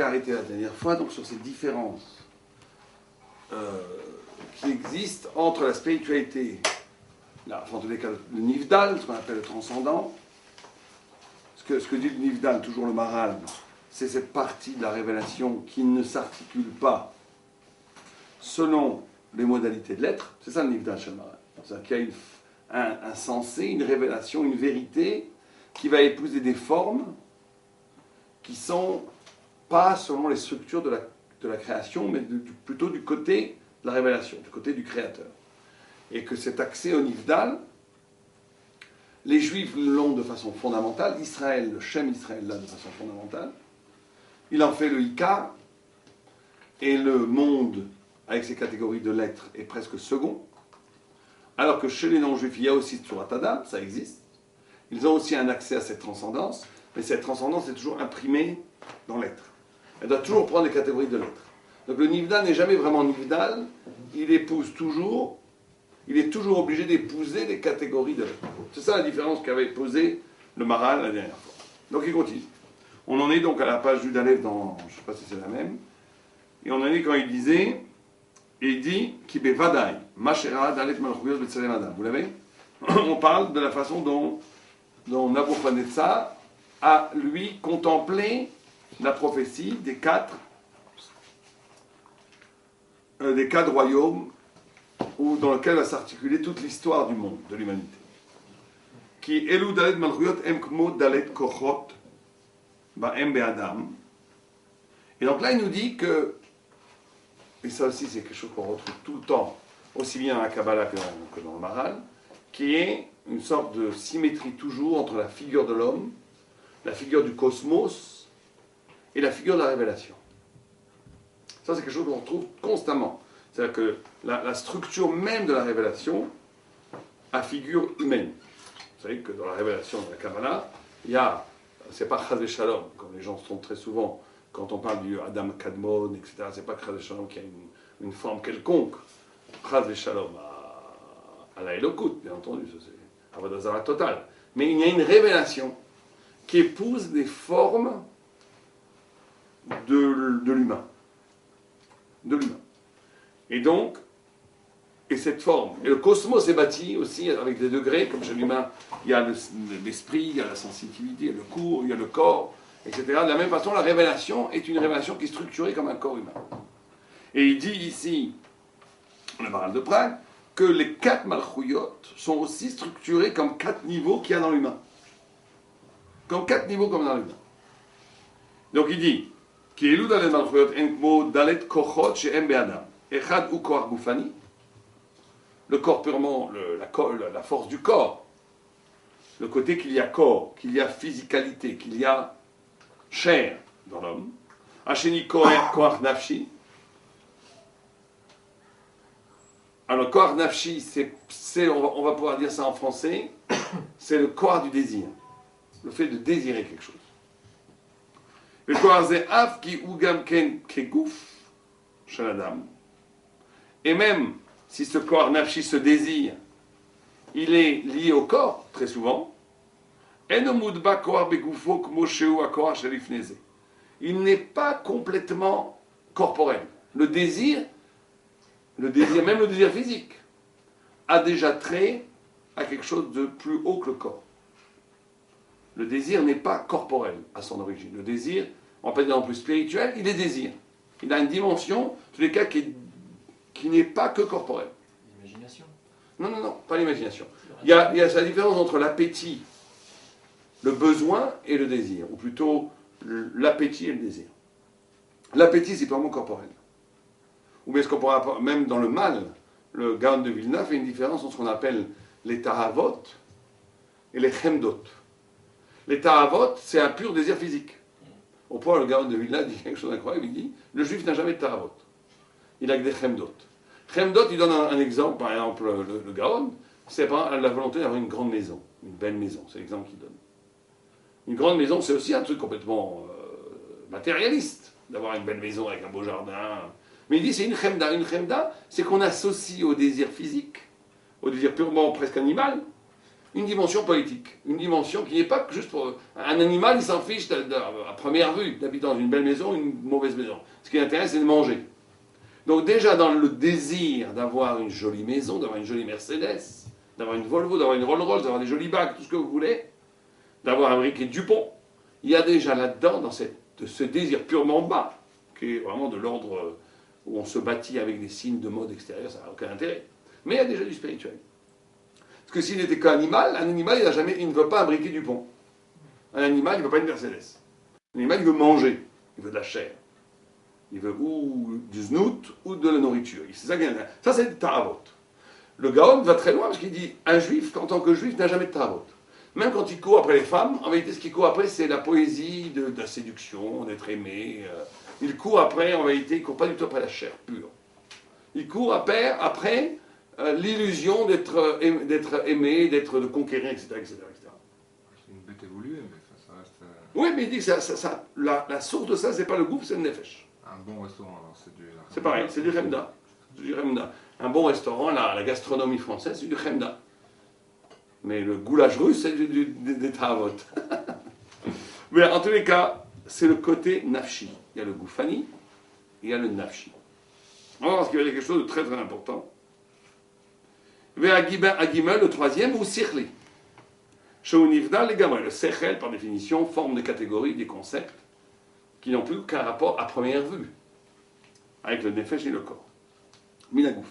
arrêté la dernière fois donc, sur ces différences qui existent entre la spiritualité, en tous les cas le Nivdal, ce qu'on appelle le transcendant. Ce que dit le Nivdal, toujours le Maharal, c'est cette partie de la révélation qui ne s'articule pas selon les modalités de l'être. C'est ça le Nivdal chez le Maharal. C'est-à-dire qu'il y a un sensé, une révélation, une vérité qui va épouser des formes qui sont pas selon les structures de la création, mais plutôt du côté de la révélation, du côté du créateur. Et que cet accès au Nivdal, les Juifs l'ont de façon fondamentale, Israël, le Shem Israël l'a de façon fondamentale, il en fait le Ikar, et le monde, avec ses catégories de lettres, est presque second, alors que chez les non-juifs, il y a aussi Tzurat Adam, ça existe, ils ont aussi un accès à cette transcendance, mais cette transcendance est toujours imprimée dans l'être. Elle doit toujours prendre les catégories de l'être. Donc le Nivdal n'est jamais vraiment Nivdal, il épouse toujours, il est toujours obligé d'épouser les catégories de l'être. C'est ça la différence qu'avait posée le Maharal la dernière fois. Donc il continue. On en est donc à la page du Dalef dans, je ne sais pas si c'est la même, et on en est quand il disait, et il dit, Kibé Vadaï, Mashera Dalef Malchuyot Betsalem Adam. Vous l'avez? On parle de la façon dont Nabuchodonosor a, lui, contemplé la prophétie des quatre royaumes dans lesquels va s'articuler toute l'histoire du monde, de l'humanité. Qui Elu Dalet Malchuyot Em Kmo Dalet Kochot Ba'em Be'adam. Et donc là, il nous dit que, et ça aussi c'est quelque chose qu'on retrouve tout le temps, aussi bien dans la Kabbalah que dans le Maharal, qui est une sorte de symétrie toujours entre la figure de l'homme, la figure du cosmos et la figure de la révélation. Ça, c'est quelque chose qu'on retrouve constamment. C'est-à-dire que la structure même de la révélation a figure humaine. Vous savez que dans la révélation de la Kabbalah, il y a, c'est pas Chaz Shalom, comme les gens se trompent très souvent quand on parle du Adam Kadmon, etc. C'est pas Chaz Shalom qui a une forme quelconque. Chaz Shalom à la Elokut, bien entendu, ça c'est Avodah Zarah total. Mais il y a une révélation qui épouse des formes de l'humain. De l'humain. Et donc, et cette forme, et le cosmos est bâti aussi avec des degrés, comme chez l'humain, il y a l'esprit, il y a la sensibilité, il y a le corps, il y a le corps, etc. De la même façon, la révélation est une révélation qui est structurée comme un corps humain. Et il dit ici, le Maharal de Prague, que les quatre Malchuyot sont aussi structurés comme quatre niveaux qu'il y a dans l'humain. Comme quatre niveaux comme dans l'humain. Donc il dit, Ki Elu Dalet Malchuyot Enkmo Dalet Kochot She'em Be'adam. Echad ou Koach Gufani. Le corps purement, la force du corps. Le côté qu'il y a corps, qu'il y a physicalité, qu'il y a chair dans l'homme. Hasheni Koach Nafshi. Alors, Koach Nafshi, on va pouvoir dire ça en français, c'est le corps du désir. Le fait de désirer quelque chose. Le Koach Ze'af ki Ugam Ken Kegouf Shaladam. Et même si ce corps nafshi, ce désir, il est lié au corps, très souvent, il n'est pas complètement corporel. Le désir, même le désir physique, a déjà trait à quelque chose de plus haut que le corps. Le désir n'est pas corporel à son origine. Le désir, on peut dire en plus spirituel, il est désir. Il a une dimension, en tous les cas, qui n'est pas que corporelle. L'imagination. Non, pas l'imagination. Il y a la différence entre l'appétit, le besoin et le désir, ou plutôt l'appétit et le désir. L'appétit, c'est purement corporel. Ou bien ce qu'on pourra, même dans le mal, le Gaon de Vilna fait une différence entre ce qu'on appelle les tahavot et les chemdot. Les tahavot, c'est un pur désir physique. Au point, le Gaon de Vilna dit quelque chose d'incroyable, il dit, le juif n'a jamais de tahavot. Il a que des chemdot. Chemdot, il donne un exemple, par exemple, le Gaon, c'est la volonté d'avoir une grande maison, une belle maison, c'est l'exemple qu'il donne. Une grande maison, c'est aussi un truc complètement matérialiste, d'avoir une belle maison avec un beau jardin. Mais il dit c'est une chemda. Une chemda, c'est qu'on associe au désir physique, au désir purement presque animal, une dimension politique, une dimension qui n'est pas que juste pour... Un animal, il s'en fiche à première vue d'habiter dans une belle maison ou une mauvaise maison. Ce qui l'intéresse, c'est de manger. Donc déjà, dans le désir d'avoir une jolie maison, d'avoir une jolie Mercedes, d'avoir une Volvo, d'avoir une Rolls-Royce, d'avoir des jolis bagues, tout ce que vous voulez, d'avoir un briquet Dupont, il y a déjà là-dedans, dans ce désir purement bas, qui est vraiment de l'ordre où on se bâtit avec des signes de mode extérieure, ça n'a aucun intérêt. Mais il y a déjà du spirituel. Parce que s'il n'était qu'animal, un animal, il ne veut pas un briquet Dupont. Un animal, il ne veut pas une Mercedes. Un animal, il veut manger, il veut de la chair. Il veut ou du znout ou de la nourriture. C'est ça qu'il y a. Ça, c'est du taravot. Le Gaon va très loin parce qu'il dit un juif, en tant que juif, n'a jamais de taravot. Même quand il court après les femmes, en vérité, ce qu'il court après, c'est la poésie de la séduction, d'être aimé. Il court après, en vérité, il ne court pas du tout après la chair pure. Il court après l'illusion d'être aimé, de conquérir, etc. C'est une bête évoluée, mais ça reste... Oui, mais il dit que la source de ça, c'est pas le gouffre, c'est le nefesh. Un bon restaurant, alors c'est du... C'est pareil, c'est du chemda. Un bon restaurant, la gastronomie française, c'est du chemda. Mais le goulash russe, c'est des tahavot. Mais en tous les cas, c'est le côté nafshi. Il y a le goufani, il y a le nafshi. On va voir ce qu'il y a quelque chose de très très important. Agimel, le troisième, ou sikhli. Sheunivda, les gamins. Le sechel, par définition, forme des catégories, des concepts qui n'ont plus qu'un rapport à première vue avec le nefesh et le corps. Minagouf.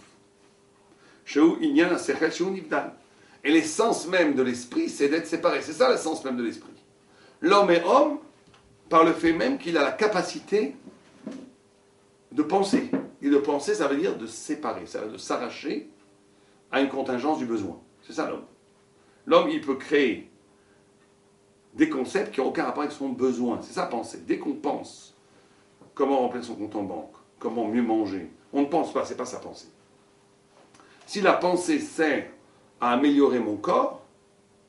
Sheu inyan sechel sheunivdal. Et l'essence même de l'esprit, c'est d'être séparé. C'est ça l'essence même de l'esprit. L'homme est homme par le fait même qu'il a la capacité de penser. Et de penser, ça veut dire de séparer, ça veut dire de s'arracher à une contingence du besoin. C'est ça l'homme. L'homme, il peut créer des concepts qui n'ont aucun rapport avec son besoin. C'est ça penser. Dès qu'on pense comment remplir son compte en banque, comment mieux manger, on ne pense pas, c'est pas sa pensée. Si la pensée sert à améliorer mon corps,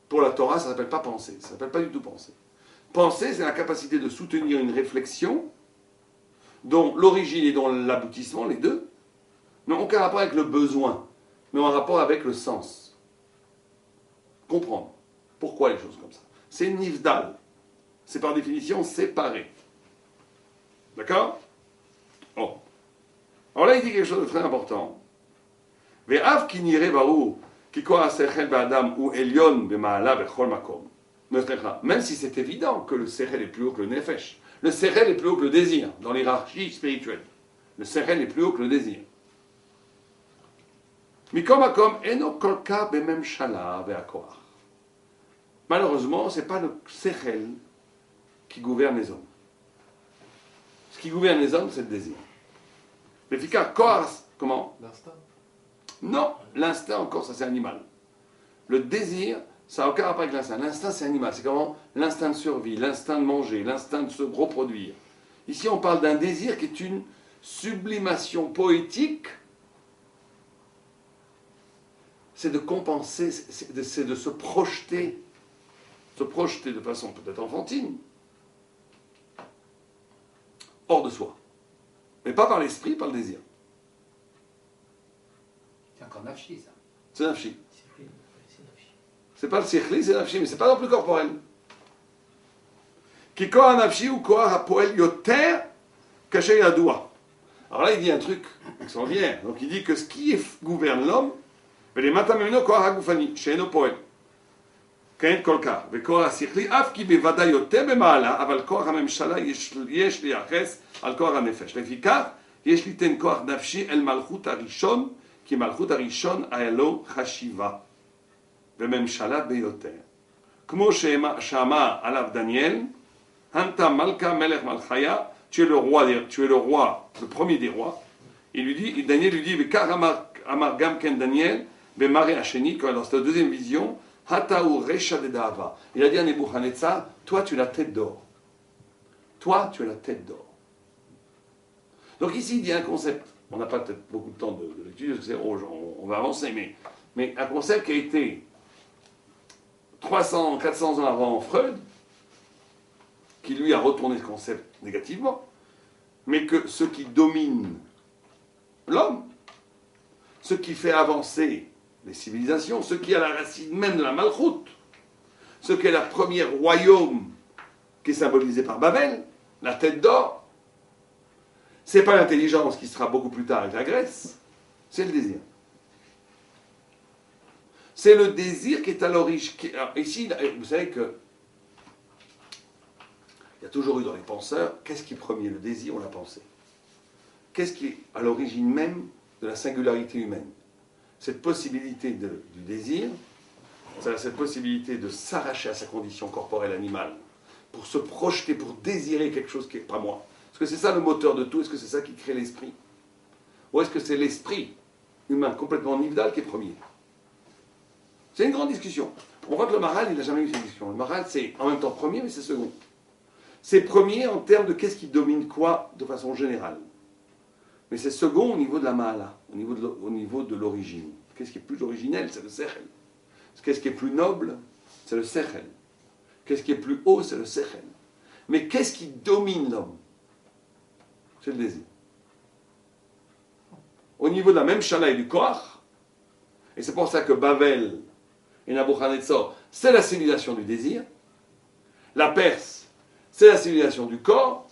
pour la Torah, ça ne s'appelle pas penser, ça ne s'appelle pas du tout penser. Penser, c'est la capacité de soutenir une réflexion dont l'origine et dont l'aboutissement, les deux, n'ont aucun rapport avec le besoin, mais ont un rapport avec le sens. Comprendre pourquoi les choses comme ça. C'est nifdal. C'est par définition séparé. D'accord? Oh. Alors là, il dit quelque chose de très important. Ve'av ki nireh barur ki kol ha'sechel be'adam hu elyon be'ma'ala bechol makom. Même si c'est évident que le sechel est plus haut que le nefesh. Le sechel est plus haut que le désir dans l'hierarchie spirituelle. Le sechel est plus haut que le désir. Mikom makom eno kolka be'mem shala ve'akoach. Malheureusement, ce n'est pas le sechel qui gouverne les hommes. Ce qui gouverne les hommes, c'est le désir. L'efficace koach, comment? L'instinct. Non, l'instinct encore, ça c'est animal. Le désir, ça n'a aucun rapport avec l'instinct. L'instinct, c'est animal. C'est comment? L'instinct de survie, l'instinct de manger, l'instinct de se reproduire. Ici, on parle d'un désir qui est une sublimation poétique. C'est de compenser, c'est de se projeter de façon peut-être enfantine, hors de soi. Mais pas par l'esprit, par le désir. C'est encore nafshi, ça. C'est nafshi. C'est pas le sikhli, c'est nafshi, mais c'est pas non plus corporel. Ki koa nafshi ou koa hapoel yoter caché yadoua. Alors là, il dit un truc extraordinaire. Donc il dit que ce qui gouverne l'homme, les matamemno koa hagufani, sheeno poel. כן, כל כך, וכוח השכלי, אף כי בוודאי יותר במעלה, אבל כוח הממשלה יש לייחס על כוח הנפש. לפיכך, יש ליתן כוח נפשי אל מלכות הראשון, כי מלכות הראשון היה לו חשיבה, וממשלה ביותר. כמו שאמר עליו דניאל, הנתה מלכה מלך מלכיה, tu es le roi, le premier des rois. Daniel lui dit, וכך אמר גם כן דניאל, במראה השני, dans cette deuxième vision, Hataou Recha de Dava. Il a dit à Nebuchadnezzar, toi tu es la tête d'or. Toi tu es la tête d'or. Donc ici il dit un concept, on n'a pas peut-être beaucoup de temps de l'étudier, on va avancer, mais un concept qui a été 300, 400 ans avant Freud, qui lui a retourné ce concept négativement, mais que ce qui domine l'homme, ce qui fait avancer les civilisations, ce qui est à la racine même de la malchoute, ce qui est le premier royaume qui est symbolisé par Babel, la tête d'or, c'est pas l'intelligence qui sera beaucoup plus tard avec la Grèce, c'est le désir. C'est le désir qui est à l'origine. Ici, vous savez que il y a toujours eu dans les penseurs, qu'est-ce qui est premier, le désir ou la pensée? Qu'est-ce qui est à l'origine même de la singularité humaine? Cette possibilité du désir, c'est cette possibilité de s'arracher à sa condition corporelle animale, pour se projeter, pour désirer quelque chose qui n'est pas moi. Est-ce que c'est ça le moteur de tout? Est-ce que c'est ça qui crée l'esprit? Ou est-ce que c'est l'esprit humain complètement nivdal qui est premier? C'est une grande discussion. On voit que le Maharal, il n'a jamais eu cette discussion. Le Maharal, c'est en même temps premier, mais c'est second. C'est premier en termes de qu'est-ce qui domine quoi de façon générale. Mais c'est second au niveau de la Mahala, au niveau de l'origine. Qu'est-ce qui est plus originel? C'est le Sechel. Qu'est-ce qui est plus noble? C'est le Sechel. Qu'est-ce qui est plus haut? C'est le Sechel. Mais qu'est-ce qui domine l'homme? C'est le désir. Au niveau de la même Shala et du Koach, et c'est pour ça que Babel et Nabuchodonosor, c'est la civilisation du désir. La Perse, c'est la civilisation du corps.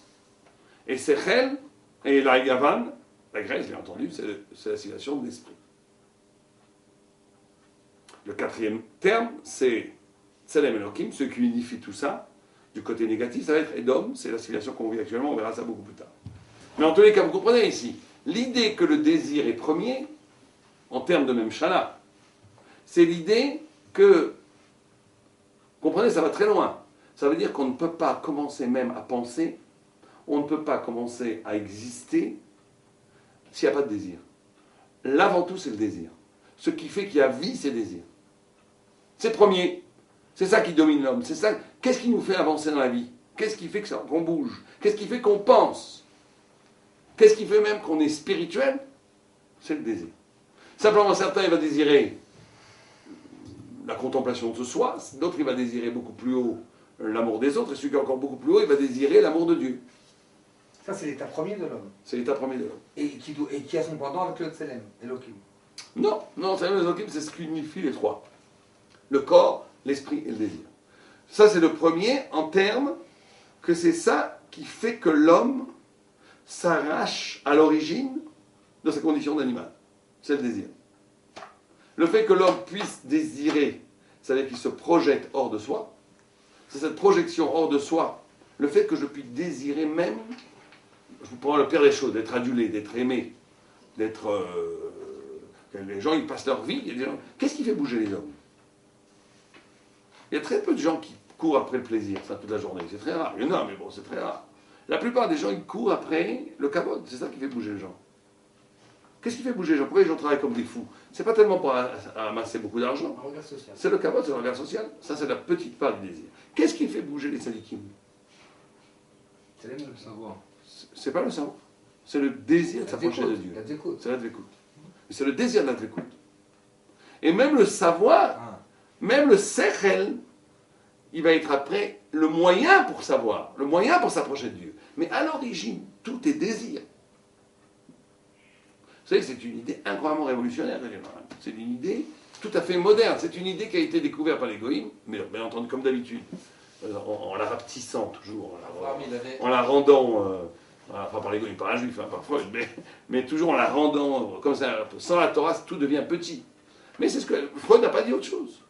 Et Sechel et la Yavan, la Grèce, bien entendu, c'est la civilisation de l'esprit. Le quatrième terme, c'est Tselem Elohim, ce qui unifie tout ça. Du côté négatif, ça va être Edom, c'est la civilisation qu'on vit actuellement, on verra ça beaucoup plus tard. Mais en tous les cas, vous comprenez ici, l'idée que le désir est premier, en termes de même Shala, c'est l'idée que, comprenez, ça va très loin. Ça veut dire qu'on ne peut pas commencer même à penser, on ne peut pas commencer à exister s'il n'y a pas de désir. L'avant tout, c'est le désir. Ce qui fait qu'il y a vie, c'est le désir. C'est premier. C'est ça qui domine l'homme. C'est ça. Qu'est-ce qui nous fait avancer dans la vie? Qu'est-ce qui fait qu'on bouge? Qu'est-ce qui fait qu'on pense? Qu'est-ce qui fait même qu'on est spirituel? C'est le désir. Simplement, certains, il va désirer la contemplation de soi, d'autres, il va désirer beaucoup plus haut l'amour des autres, et celui qui est encore beaucoup plus haut, il va désirer l'amour de Dieu. Ça, c'est l'état premier de l'homme. C'est l'état premier de l'homme. Et qui a son pendant avec le Tselem, Elohim. Non, Tselem Elohim, c'est ce qui unifie les trois. Le corps, l'esprit et le désir. Ça, c'est le premier en termes que c'est ça qui fait que l'homme s'arrache à l'origine de sa condition d'animal. C'est le désir. Le fait que l'homme puisse désirer, c'est-à-dire qu'il se projette hors de soi, c'est cette projection hors de soi, le fait que je puisse désirer même, je vous prends le pire des choses, d'être adulé, d'être aimé, d'être... les gens, ils passent leur vie. Qu'est-ce qui fait bouger les hommes? Il y a très peu de gens qui courent après le plaisir, ça, toute la journée. C'est très rare. Il y en a, mais bon, c'est très rare. La plupart des gens, ils courent après le kavod. C'est ça qui fait bouger les gens. Qu'est-ce qui fait bouger les gens? Pourquoi les gens travaillent comme des fous? C'est pas tellement pour amasser beaucoup d'argent. C'est le kavod, c'est le regard social. Ça, c'est la petite part du désir. Qu'est-ce qui fait bouger les sadikim? C'est le savoir. C'est pas le savoir. C'est le désir de s'approcher de Dieu. C'est la dvékout. C'est le désir de la dvékout. Et même le savoir, même le sechel, il va être après le moyen pour savoir, le moyen pour s'approcher de Dieu. Mais à l'origine, tout est désir. Vous savez, c'est une idée incroyablement révolutionnaire. C'est une idée tout à fait moderne. C'est une idée qui a été découverte par les goïms, mais bien entendu, comme d'habitude, en la rapetissant toujours, en la rendant, enfin par les goïms, par un juif, hein, par Freud, mais toujours en la rendant comme ça, sans la Torah, tout devient petit. Mais c'est ce que Freud n'a pas dit autre chose.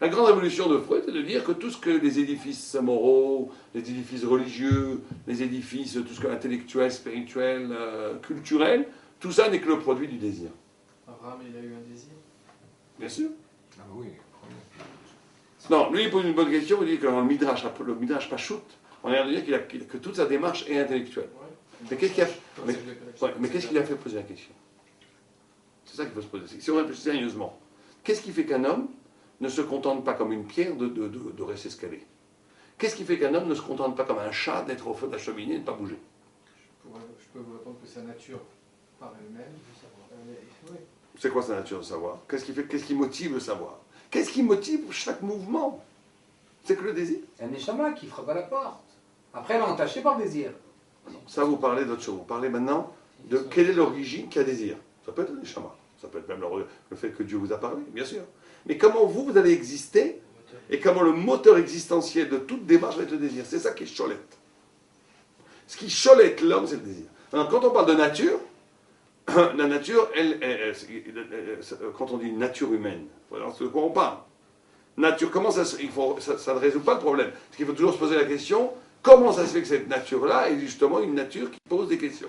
La grande révolution de Freud, c'est de dire que tout ce que les édifices moraux, les édifices religieux, les édifices, tout ce que intellectuel, spirituel, culturel, tout ça n'est que le produit du désir. Abraham, il a eu un désir? Bien sûr. Ah oui. Non, lui il pose une bonne question, il dit que dans le Midrash Pashut, on a l'air de dire que toute sa démarche est intellectuelle. Ouais. Mais qu'est-ce qui a fait poser la question? C'est ça qu'il faut se poser. Si on réfléchit sérieusement, qu'est-ce qui fait qu'un homme ne se contente pas comme une pierre de rester escalé? Qu'est-ce qui fait qu'un homme ne se contente pas comme un chat d'être au feu de la cheminée et de ne pas bouger? Je peux vous répondre que sa nature, par elle-même, oui. C'est quoi sa nature de savoir? Qu'est-ce qui motive le savoir? Qu'est-ce qui motive chaque mouvement? C'est que le désir. C'est un neshama qui frappe à la porte. Après, elle est entachée par le désir. Ça, vous parlez d'autre chose. Vous parlez maintenant de quelle est l'origine qui a désir. Ça peut être un neshama. Ça peut être même le fait que Dieu vous a parlé, bien sûr. Mais comment vous allez exister et comment le moteur existentiel de toute démarche va être le désir. C'est ça qui est cholette. Ce qui cholette l'homme, c'est le désir. Alors, quand on parle de nature, la nature, quand on dit nature humaine, voilà de quoi on parle. Nature, comment ça ne résout pas le problème. Parce qu'il faut toujours se poser la question, comment ça se fait que cette nature-là est justement une nature qui pose des questions.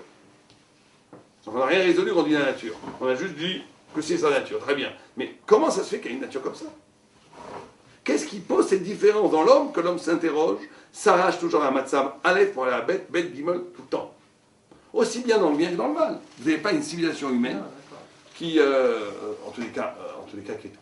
Donc on n'a rien résolu quand on dit la nature. On a juste dit que c'est sa nature, très bien. Mais comment ça se fait qu'il y a une nature comme ça? Qu'est-ce qui pose cette différence dans l'homme que l'homme s'interroge, s'arrache toujours à un matzam aleph pour aller à la bête, bête gimel tout le temps? Aussi bien dans le bien que dans le mal. Vous n'avez pas une civilisation humaine qui, en tous les cas qui est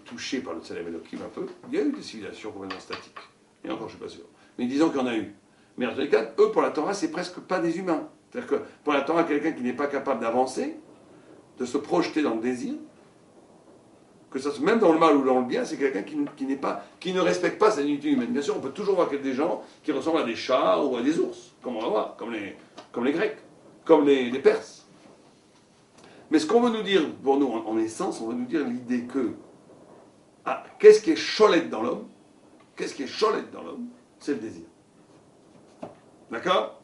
touchée par le Tselem Elohim un peu. Il y a eu des civilisations complètement statiques. Et encore, je ne suis pas sûr. Mais disons qu'il y en a eu. Mais en tous les cas, eux, pour la Torah, c'est presque pas des humains. C'est-à-dire que pour la Torah, quelqu'un qui n'est pas capable d'avancer, de se projeter dans le désir, que ça, même dans le mal ou dans le bien, c'est quelqu'un qui ne respecte pas sa dignité humaine. Bien sûr, on peut toujours voir des gens qui ressemblent à des chats ou à des ours, comme on va voir, comme les Grecs, comme les Perses. Mais ce qu'on veut nous dire, pour nous, en essence, on veut nous dire l'idée que qu'est-ce qui est cholette dans l'homme? Qu'est-ce qui est cholette dans l'homme? C'est le désir. D'accord?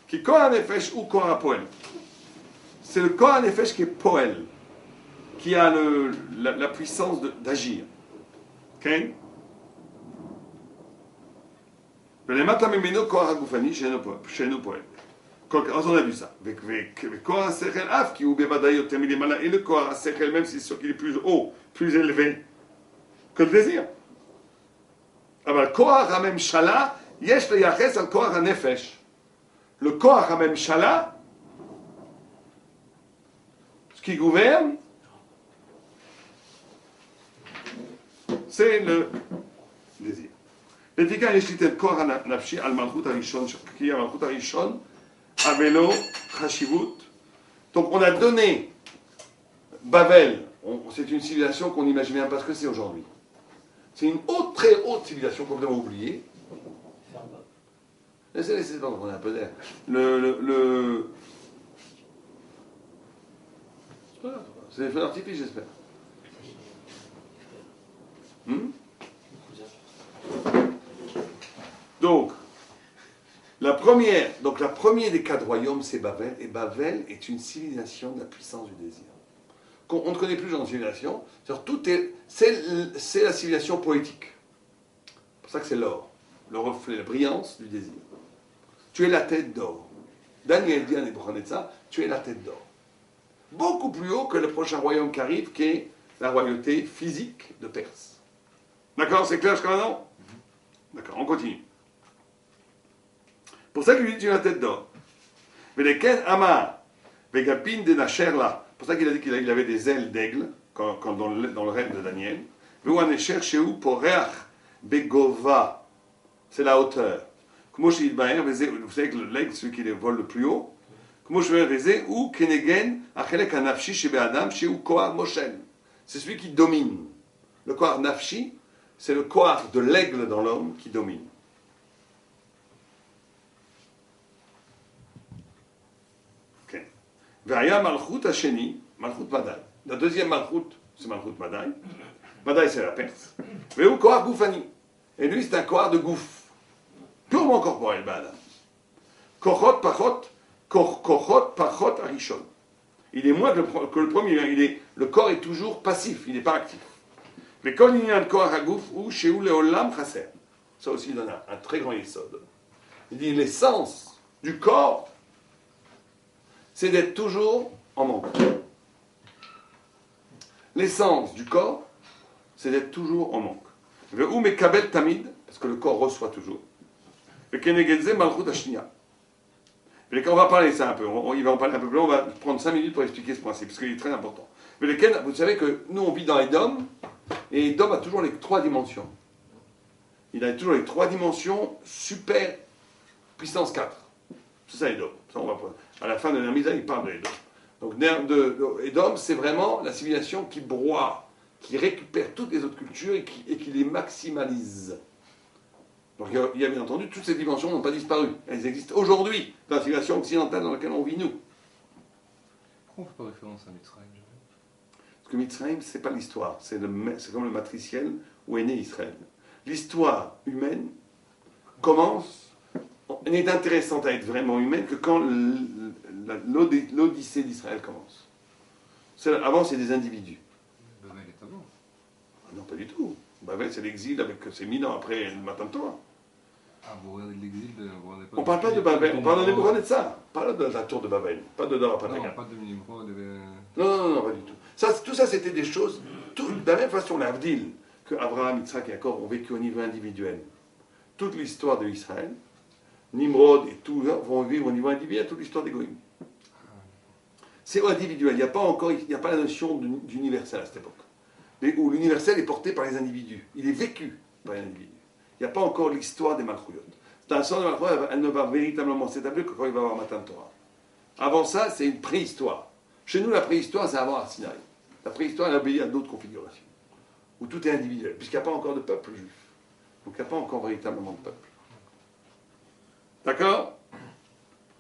Qui corps nefesh ou corps poel. C'est le corps nefesh qui est poel, qui a la puissance d'agir. Ok? ולמטה ממנו כוח הגופני שאינו פועל. אז on a vu ça. וכוח השכל אף כי הוא בוודאי יותר מלמעלה, et le corps השכל, même si c'est sûr qu'il est plus haut, plus élevé que le désir. אבל כוח הממשלה יש לייחס על כוח הנפש. Le כוח הממשלה, ce qui gouverne, c'est le désir. לפיכך יש לי את כוח הנפשי על מלכות הראשון, כי המלכות הראשון avait לו חשיבות. Donc on a donné Babel, c'est une civilisation qu'on n'imagine même pas ce que c'est aujourd'hui. C'est une très haute civilisation complètement oubliée. Laissez donc on a un peu d'air. C'est des feux d'artifice, j'espère. Donc, la première des quatre royaumes, c'est Babel, et Babel est une civilisation de la puissance du désir. On ne connaît plus dans civilisation, c'est la civilisation poétique. C'est pour ça que c'est l'or, le reflet, la brillance du désir. Tu es la tête d'or. Daniel dit à Nebuchadnezzar, tu es la tête d'or. Beaucoup plus haut que le prochain royaume qui arrive, qui est la royauté physique de Perse. D'accord, c'est clair jusqu'à maintenant? D'accord, on continue. Pour ça qu'il lui dit tu es la tête d'or. Veleken Amar, Vegapin de Nacherla. Pour ça qu'il a dit qu'il avait des ailes d'aigle, quand dans le rêve de Daniel. Vewanesher Sheu Poreach Begova. C'est la hauteur. Vous savez que l'aigle, celui qui vole le plus haut, c'est celui qui domine. Le koar nafshi, c'est le koar de l'aigle dans l'homme qui domine. Okay. Malchut Hasheni, Malchut Madai. La deuxième Malchut, c'est Malchut Madai. Madai, c'est la Perse. Veu koar Goufani. Et lui, c'est un koar de gouffre. Purement corporel, Ba'adam. Kochot pachot arishon. Il est moins que le premier. Le corps est toujours passif, il n'est pas actif. Mais quand il y a un corps à gouffre, ou chez où leolam chaser. Ça aussi, il donne un très grand yesod. Il dit l'essence du corps, c'est d'être toujours en manque. L'essence du corps, c'est d'être toujours en manque. Ou mekabel tamid, parce que le corps reçoit toujours. Et on va parler de ça un peu, il va en parler un peu plus, on va prendre 5 minutes pour expliquer ce principe, parce qu'il est très important. Mais vous savez que nous on vit dans Edom, et Edom a toujours les 3 dimensions. Il a toujours les 3 dimensions super puissance 4. C'est ça Edom. Ça, on va prendre. À la fin de Nermisa, il parle de Edom. Donc Edom, c'est vraiment la civilisation qui broie, qui récupère toutes les autres cultures et qui les maximalise. Donc il y a bien entendu, toutes ces dimensions n'ont pas disparu. Elles existent aujourd'hui dans la civilisation occidentale dans laquelle on vit nous. Pourquoi on ne fait pas référence à Mitzrayim? que Mitzrayim, c'est pas l'histoire, c'est comme le matriciel où est né Israël. L'histoire humaine commence, n'est intéressante à être vraiment humaine que quand l'Odyssée d'Israël commence. Avant, c'est des individus. Babel est avant. Non, pas du tout. Babel, c'est l'exil, c'est 1000 ans après le Matan Torah. Ah, vous regardez l'exil de... On parle pas de Babel, on parle de Nebuchadnezzar, pas de la tour de Babel, pas de Dora Non, Pataga. pas de Nimrod. Non, pas du tout. Tout ça, c'était des choses, de la même façon, l'Avdil, que Abraham, Yitzhak et Jacob ont vécu au niveau individuel. Toute l'histoire de Israël, Nimrod et tout vont vivre au niveau individuel, toute l'histoire des Goïms. C'est individuel, il n'y a pas la notion d'universel à cette époque. Où l'universel est porté par les individus, il est vécu par les individus. Il n'y a pas encore l'histoire des Malchouyot. Dans le sens de Malchouyot, elle ne va véritablement s'établir que quand il va y avoir Matan Torah. Avant ça, c'est une préhistoire. Chez nous, la préhistoire, c'est avant Arsinaï. La préhistoire, elle obéit à d'autres configurations, où tout est individuel, puisqu'il n'y a pas encore de peuple juif. Donc il n'y a pas encore véritablement de peuple. D'accord?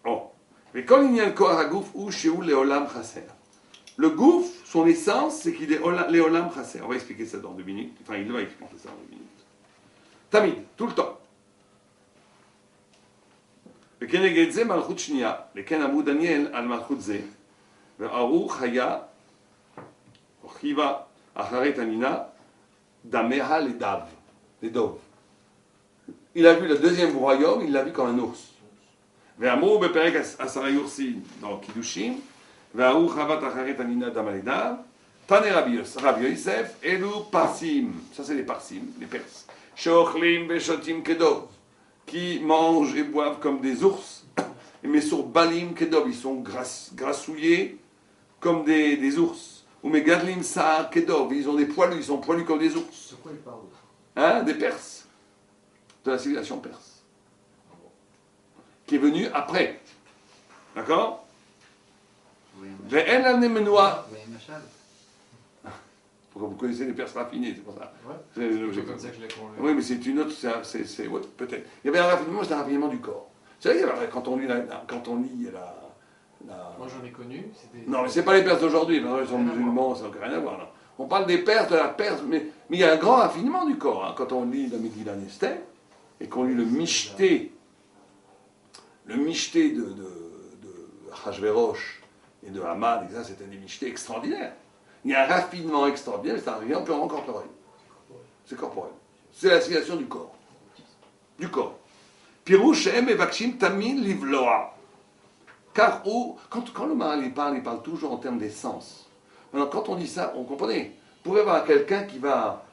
Bon. Mais quand il y a le Kohar Hagouf, ou chez où les Olam Chaser. Le Gouf, son essence, c'est qu'il est les Olam Chaser. On va expliquer ça dans 2 minutes. Enfin, il va expliquer ça dans 2 minutes. Tamid, tout le temps. וכנגד זה מלכות שנייה, לכן אמרו דניאל על מלכות זה, וארו חיה, או חיבה, אחרי תנינה, דמיה לדוב. Il a vu le deuxième royaume, il l'a vu comme un ours. ואמרו בפרק 10 יורסין, dans קידושים, וארו חוות אחרי תנינה דמה לדב, תנא רבי יוסף, אלו פרסים, ça c'est les parsim, les Perses, שאוכלים ושותים כדוב. Qui mangent et boivent comme des ours, mais sur Balim Kedov, ils sont grassouillés comme des ours. Ou Megadlim Sahar Kedov, ils ont des poilus, ils sont poilus comme des ours. De quoi il parle? Hein, des Perses, de la civilisation perse, qui est venue après. D'accord? Ve'en al-Nemenoua. Pourquoi vous connaissez les Perses raffinés, c'est pour ça. Ouais. C'est comme ça que je l'ai compris. Oui, mais c'est une autre, ouais, peut-être. Il y avait un raffinement, c'est un raffinement du corps. C'est vrai, quand on lit la Moi j'en ai connu. C'était... Non, mais c'est pas les Perses d'aujourd'hui, ils sont musulmans, ça n'a rien à voir. Là. On parle des Perses, de la Perse, mais il y a un grand raffinement du corps. Hein. Quand on lit la Megillah Esther, et qu'on lit le Michté de Achashverosh et de Haman, et ça, c'était des Michtés extraordinaires. Il y a un raffinement extraordinaire, mais c'est un raffinement purement corporel. C'est corporel. C'est la civilisation du corps. Du corps. Pirouche em evakshim tamin livloa. Car quand le Maharal il parle toujours en termes d'essence. Maintenant, quand on dit ça, on comprenait. Vous pouvez avoir quelqu'un qui va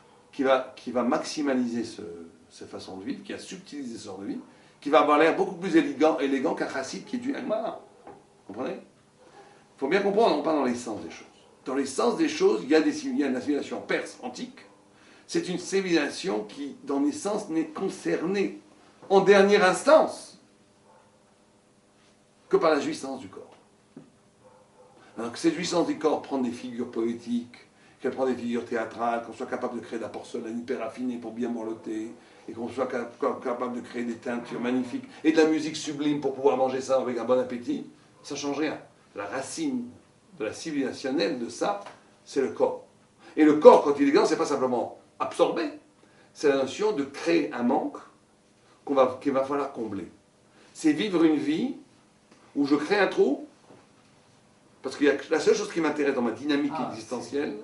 maximaliser cette façon de vivre, qui va subtiliser ce genre de vie, qui va avoir l'air beaucoup plus élégant qu'un chassid qui est du Agmara. Vous comprenez? Il faut bien comprendre, on parle dans l'essence des choses. Dans l'essence des choses, il y a une civilisation perse antique. C'est une civilisation qui, dans l'essence, n'est concernée en dernière instance que par la jouissance du corps. Alors que cette jouissance du corps prend des figures poétiques, qu'elle prend des figures théâtrales, qu'on soit capable de créer de la porcelaine hyper raffinée pour bien morloter, et qu'on soit capable de créer des teintures magnifiques et de la musique sublime pour pouvoir manger ça avec un bon appétit, ça ne change rien. La racine de la civilisationnelle de ça, c'est le corps. Et le corps, quand il est grand, c'est pas simplement absorber, c'est la notion de créer un manque qu'il va falloir combler. C'est vivre une vie où je crée un trou, parce que la seule chose qui m'intéresse dans ma dynamique existentielle,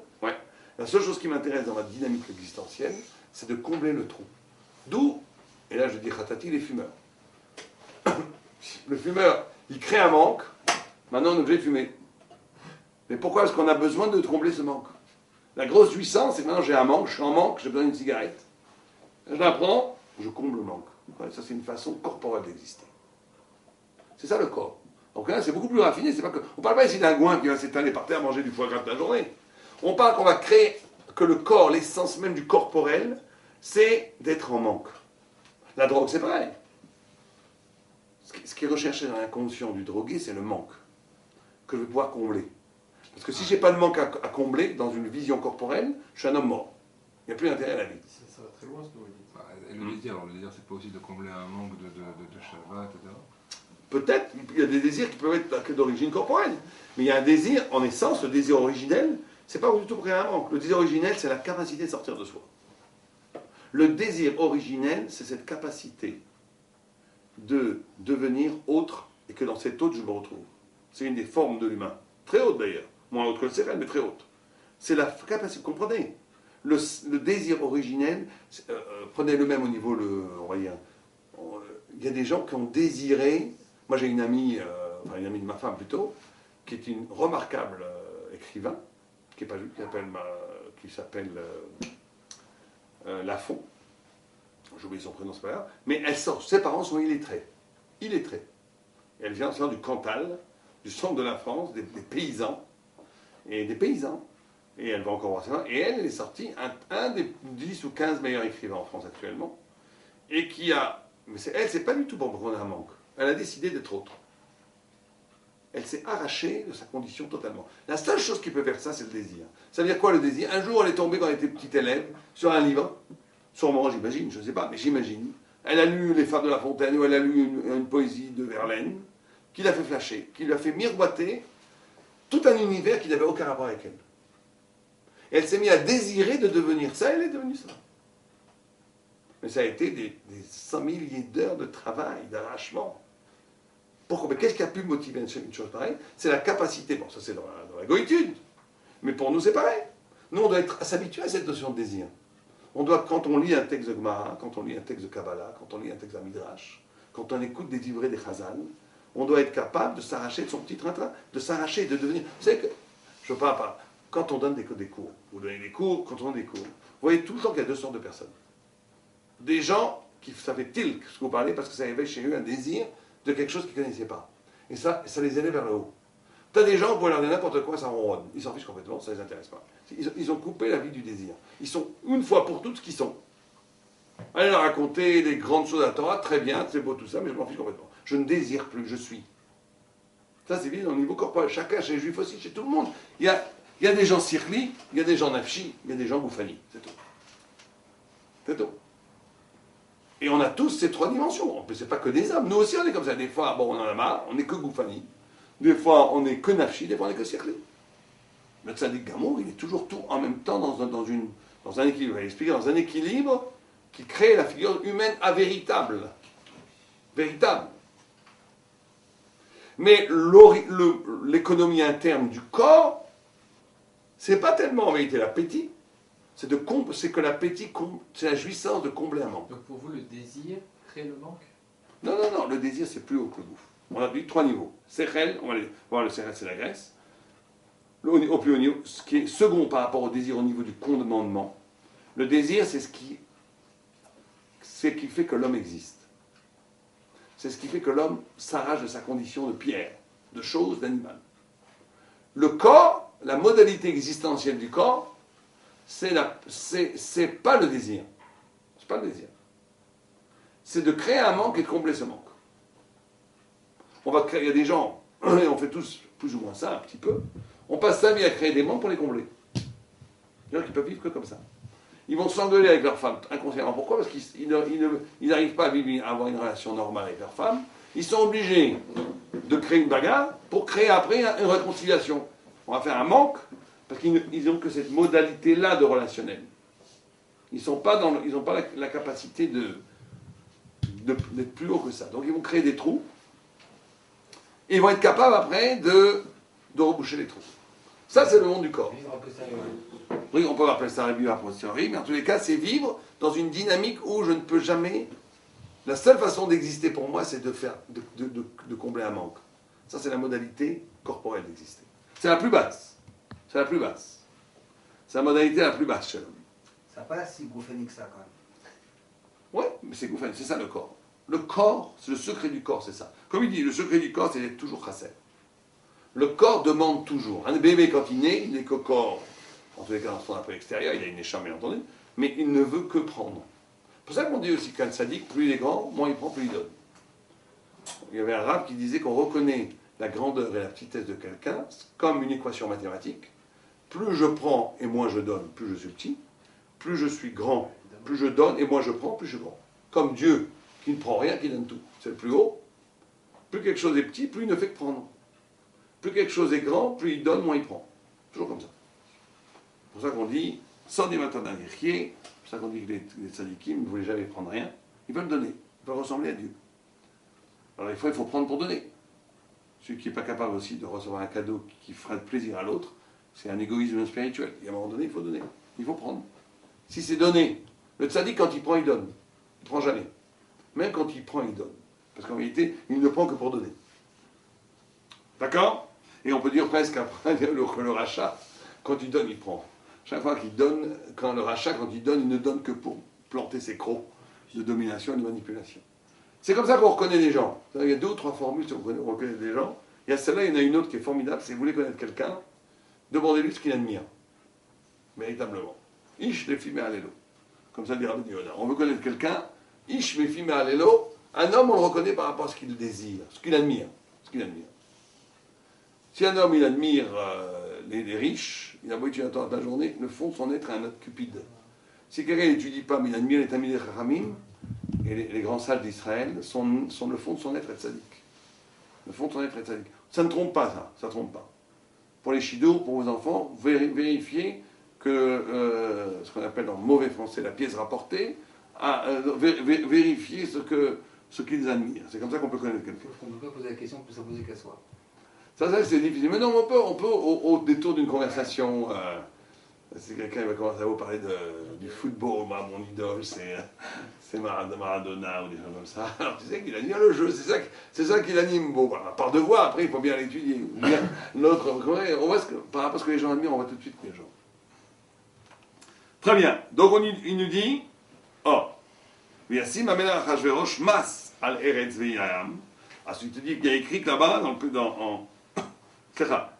la seule chose qui m'intéresse dans ma dynamique existentielle, c'est de combler le trou. D'où, et là je dis Khatati, les fumeurs. Le fumeur, il crée un manque, maintenant on est obligé de fumer. Mais pourquoi est-ce qu'on a besoin de combler ce manque? La grosse jouissance, c'est que maintenant j'ai un manque, je suis en manque, j'ai besoin d'une cigarette. Je la prends, je comble le manque. Ça c'est une façon corporelle d'exister. C'est ça le corps. Donc là c'est beaucoup plus raffiné, c'est pas que... On ne parle pas ici d'un gouin qui va s'étaler par terre, manger du foie gras toute la journée. On parle qu'on va créer, que le corps, l'essence même du corporel, c'est d'être en manque. La drogue c'est pareil. Ce qui est recherché dans l'inconscient du drogué, c'est le manque que je vais pouvoir combler. Parce que si je n'ai pas de manque à combler dans une vision corporelle, je suis un homme mort. Il n'y a plus d'intérêt à la vie. Ça va très loin ce que vous dites. Et le désir, c'est pas aussi de combler un manque de Shabbat, etc. Peut-être, il y a des désirs qui peuvent être que d'origine corporelle. Mais il y a un désir, en essence, le désir originel, C'est pas du tout créer un manque. Le désir originel, c'est la capacité de sortir de soi. Le désir originel, c'est cette capacité de devenir autre et que dans cette autre, je me retrouve. C'est une des formes de l'humain. Très haute d'ailleurs. Moins haute que le sérène, mais très haute. C'est la capacité, vous comprenez? Le désir originel, prenez le même au niveau, on va dire, il y a des gens qui ont désiré, moi j'ai une amie, enfin une amie de ma femme plutôt, qui est une remarquable écrivain, qui s'appelle Lafont, j'ai oublié son prénom, c'est pas grave, mais elle sort, ses parents sont illettrés. Illettrés. Et elle vient du Cantal, du centre de la France, des paysans, et des paysans. Et elle va encore voir ça. Et elle est sortie un des 10 ou 15 meilleurs écrivains en France actuellement. Et qui a... Mais elle, c'est pas du tout pour prendre un manque. Elle a décidé d'être autre. Elle s'est arrachée de sa condition totalement. La seule chose qui peut faire ça, c'est le désir. Ça veut dire quoi le désir? Un jour, elle est tombée quand elle était petite élève sur un livre. Sûrement, j'imagine, je ne sais pas, mais j'imagine. Elle a lu Les Fables de La Fontaine ou elle a lu une poésie de Verlaine qui l'a fait flasher, qui lui a fait miroiter tout un univers qui n'avait aucun rapport avec elle. Et elle s'est mise à désirer de devenir ça, elle est devenue ça. Mais ça a été des cent milliers d'heures de travail, d'arrachement. Pourquoi? Mais qu'est-ce qui a pu motiver une chose pareille? C'est la capacité, bon ça c'est dans la goïtude, mais pour nous c'est pareil. Nous on doit s'habituer à cette notion de désir. On doit, quand on lit un texte de Gemara, quand on lit un texte de Kabbalah, quand on lit un texte d'Amidrash, quand on écoute des livrets des Chazal, on doit être capable de s'arracher de son petit train-train, de s'arracher et de devenir... Vous savez que, je ne parle pas, quand on donne des cours, vous donnez des cours, quand on donne des cours, vous voyez tout le temps qu'il y a deux sortes de personnes. Des gens qui, ça fait tilk, ce que vous parlez, parce que ça éveille chez eux un désir de quelque chose qu'ils ne connaissaient pas. Et ça les élève vers le haut. Tu as des gens, vous pouvez leur dire n'importe quoi, ça ronronne. Ils s'en fichent complètement, ça ne les intéresse pas. Ils ont coupé la vie du désir. Ils sont, une fois pour toutes, ce qu'ils sont. Allez leur raconter des grandes choses à la Torah, très bien, c'est beau tout ça, mais je m'en fiche complètement. Je ne désire plus, je suis. Ça, c'est bien au niveau corporel. Chacun, chez les juifs aussi, chez tout le monde. Il y a des gens sirli, il y a des gens nafshi, il y a des gens goufani. C'est tout. C'est tout. Et on a tous ces trois dimensions. C'est pas que des hommes. Nous aussi, on est comme ça. Des fois, bon, on en a marre, on n'est que goufani. Des fois, on n'est que nafshi, des fois, on n'est que sirli. Le tzaddik Gamour, il est toujours tout en même temps dans un équilibre. Il va expliquer dans un équilibre qui crée la figure humaine à véritable. Véritable. Mais l'économie interne du corps, c'est pas tellement en vérité l'appétit, c'est que l'appétit, c'est la jouissance de combler un manque. Donc pour vous, le désir crée le manque? Non, non, non, le désir c'est plus haut que le gouffre. On a dit trois niveaux. Sechel, on va aller voir le Sechel, c'est la graisse. Au plus haut niveau, ce qui est second par rapport au désir au niveau du commandement. Le désir, c'est ce qui fait que l'homme existe. C'est ce qui fait que l'homme s'arrache de sa condition de pierre, de chose, d'animal. Le corps, la modalité existentielle du corps, c'est pas le désir. C'est pas le désir. C'est de créer un manque et de combler ce manque. Il y a des gens, et on fait tous plus ou moins ça un petit peu, on passe sa vie à créer des manques pour les combler. Il y en a qui peuvent vivre que comme ça. Ils vont s'engueuler avec leur femme inconsciemment. Pourquoi? Parce qu'ils n'arrivent pas à avoir une relation normale avec leur femme. Ils sont obligés de créer une bagarre pour créer après une réconciliation. On va faire un manque parce qu'ils n'ont que cette modalité-là de relationnel. Ils n'ont pas la capacité d'être plus haut que ça. Donc ils vont créer des trous et ils vont être capables après de reboucher les trous. Ça, c'est le monde du corps. Oui, on peut appeler ça vivre a posteriori, mais en tous les cas, c'est vivre dans une dynamique où je ne peux jamais... La seule façon d'exister pour moi, c'est de combler un manque. Ça, c'est la modalité corporelle d'exister. C'est la plus basse. C'est la plus basse. C'est la modalité la plus basse chez l'homme. Ça n'a pas l'air si gouffani que ça, quand même. Oui, mais c'est gouffani, c'est ça le corps. Le corps, c'est le secret du corps, c'est ça. Comme il dit, le secret du corps, c'est d'être toujours chassé. Le corps demande toujours. Un bébé, quand il naît, il n'est qu'au corps. En tous les cas, dans son appel extérieur, il a une écharpe, bien entendu, mais il ne veut que prendre. C'est pour ça qu'on dit aussi qu'un sadique, plus il est grand, moins il prend, plus il donne. Il y avait un rabbin qui disait qu'on reconnaît la grandeur et la petitesse de quelqu'un comme une équation mathématique. Plus je prends et moins je donne, plus je suis petit. Plus je suis grand, plus je donne et moins je prends, plus je suis grand. Comme Dieu, qui ne prend rien, qui donne tout. C'est le plus haut. Plus quelque chose est petit, plus il ne fait que prendre. Plus quelque chose est grand, plus il donne, moins il prend. Toujours comme ça. C'est pour ça qu'on dit, sans des matins d'un c'est pour ça qu'on dit que les tzadikim ne voulaient jamais prendre rien, ils veulent donner, ils veulent ressembler à Dieu. Alors il faut prendre pour donner. Celui qui n'est pas capable aussi de recevoir un cadeau qui fera plaisir à l'autre, c'est un égoïsme spirituel. Et à un moment donné, il faut donner, il faut prendre. Si c'est donné, le tzadik quand il prend, il donne. Il ne prend jamais. Même quand il prend, il donne. Parce qu'en réalité, il ne prend que pour donner. D'accord? Et on peut dire presque après le rachat, quand il donne, il prend. Chaque fois qu'il donne, quand le rachat, quand il ne donne que pour planter ses crocs de domination et de manipulation. C'est comme ça qu'on reconnaît les gens. Il y a 2 ou 3 formules sur on reconnaît des gens. Il y a celle-là, il y en a une autre qui est formidable, c'est vous voulez connaître quelqu'un, demandez-lui ce qu'il admire. Véritablement. Ish le filme à l'élo. Comme ça dit Rabbi Yehuda. On veut connaître quelqu'un, Ish me filme à l'élo. Un homme, on le reconnaît par rapport à ce qu'il désire, ce qu'il admire. Si un homme, il admire les riches, il a beau étudier toute la journée, le fond de son être est un être cupide. Si quelqu'un n'étudie pas, mais il admire les Tamid Chachamim, et les grands sages d'Israël, sont le fond de son être est tzaddik. Le fond de son être est tzaddik. Ça ne trompe pas, ça ne trompe pas. Pour les chidours, pour vos enfants, vérifiez que, ce qu'on appelle en mauvais français la pièce rapportée, vérifiez ce qu'ils admirent. C'est comme ça qu'on peut connaître quelqu'un. On ne peut pas poser la question pour s'imposer qu'à soi. Ça c'est difficile. Mais non, on peut au détour d'une conversation, si quelqu'un va commencer à vous parler du football, moi, mon idole, c'est Maradona ou des choses comme ça. Alors tu sais qu'il admire le jeu, c'est ça qui l'anime. Bon, voilà, par devoir, après il faut bien l'étudier. L'autre, on voit par rapport à ce que les gens admirent, on voit tout de suite les gens. Très bien. Donc il nous dit, Viasim amena Achashverosh mas al eretz ve'yam. Ensuite il te dit qu'il y a écrit là-bas dans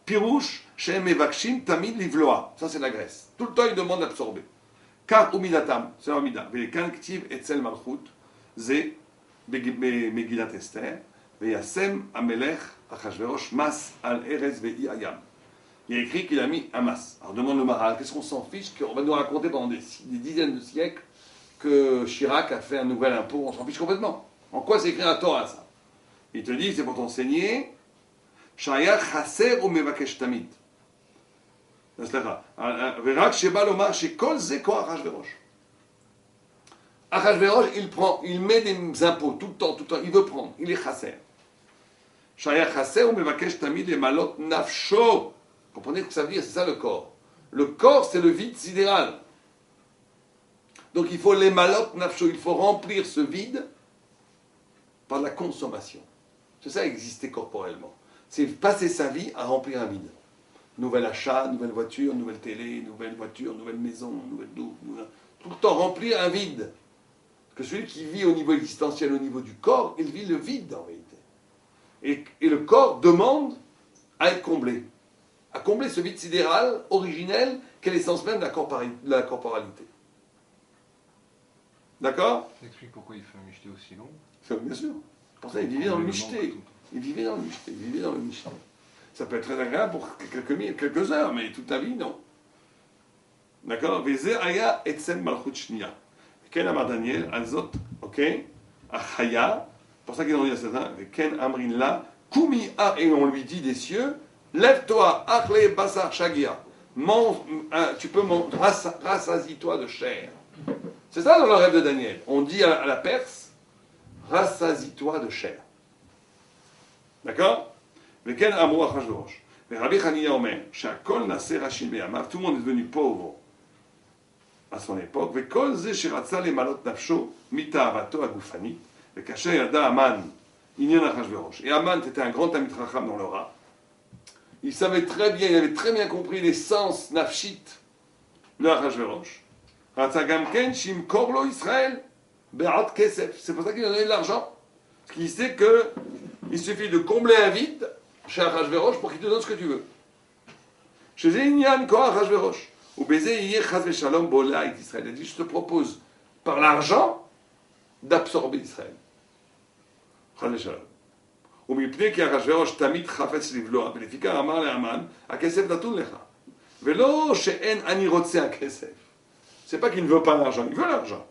Pirouche, Shem Evakshim, Tamid Livloa. Ça, c'est la Grèce. Tout le temps, il demande d'absorber. Car Umidatam, c'est Amida. Velekan Ktiv Etzel Malchut, Ze, Megillat Esther, Veyasem Amelech, Achashverosh, Mas, Al Erez, Ve'iyayam. Il y a écrit qu'il a mis un mas. Alors demande le Maral, qu'est-ce qu'on s'en fiche qu'on va nous raconter pendant des dizaines de siècles que Chirac a fait un nouvel impôt? On s'en fiche complètement. En quoi c'est écrit un Torah, ça? Il te dit, c'est pour t'enseigner. שהיה חסר ומבקש תמיד. סליחה, ורק שבא לומר שכל זה כוח אחשוורוש. אחשוורוש, il met des impôts tout le temps, il veut prendre, il est חסר. שהיה חסר ומבקש תמיד למלות נפשו. Comprenez ce que ça veut dire, c'est ça le corps. Le corps, c'est le vide sidéral. Donc il faut les malot nafsho, il faut remplir ce vide par la consommation. C'est ça exister corporellement. C'est passer sa vie à remplir un vide. Nouvel achat, nouvelle voiture, nouvelle télé, nouvelle voiture, nouvelle maison, nouvelle douche, tout le temps remplir un vide. Parce que celui qui vit au niveau existentiel, au niveau du corps, il vit le vide en réalité. Et le corps demande à être comblé. À combler ce vide sidéral, originel, qu'est l'essence même de la corporalité. D'accord? Ça explique pourquoi il fait un michté aussi long. Bien sûr. Pour ça, il vivait dans le michté. Il vivait dans le michté. Ça peut être très agréable pour quelques heures, mais toute ta vie, non. D'accord? Veze aya etzem malchut shniya. Ken amar Daniel, azot, ok? Achaya. Pour ça qu'ils ont dit à certains, Ken amrin la, kumi a, et on lui dit des cieux, lève-toi, achle basar shagia. Tu peux manger, rassasie-toi de chair. C'est ça dans le rêve de Daniel. On dit à la Perse, rassasie-toi de chair. D'accord? Mais quel amour à Achashverosh. Mais Rabbi Hanina Omer, Shakol Nasser Rachim Be'amav, tout le monde est devenu pauvre à son époque. Vekol Ze Shiratza le Malot Nafsho, Mita'avato Agufani, Vekasher Yada Aman, Inyan Achashverosh. Et Aman était un grand Tamid Chacham dans le Ra. Il savait très bien, il avait très bien compris l'essence nafshit de Achashverosh. Ratza Gamken Shim Korlo Israël, Be'at Kesef. C'est pour ça qu'il a donné de l'argent. Parce qu'il sait que il suffit de combler un vide chez Achashverosh pour qu'il te donne ce que tu veux. Chez Inyan Koach Achashverosh. Ou baiser Yeh Chaz Veshalom Bola Israël. Il a dit, je te propose par l'argent d'absorber Israël. Chaz Veshalom. Ou mipnei ki Achashverosh tamid chafetz livloa. Belefika amar le'aman, הכסף נתון לך. ולא שאין אני רוצה הכסף. C'est pas qu'il ne veut pas l'argent, il veut l'argent.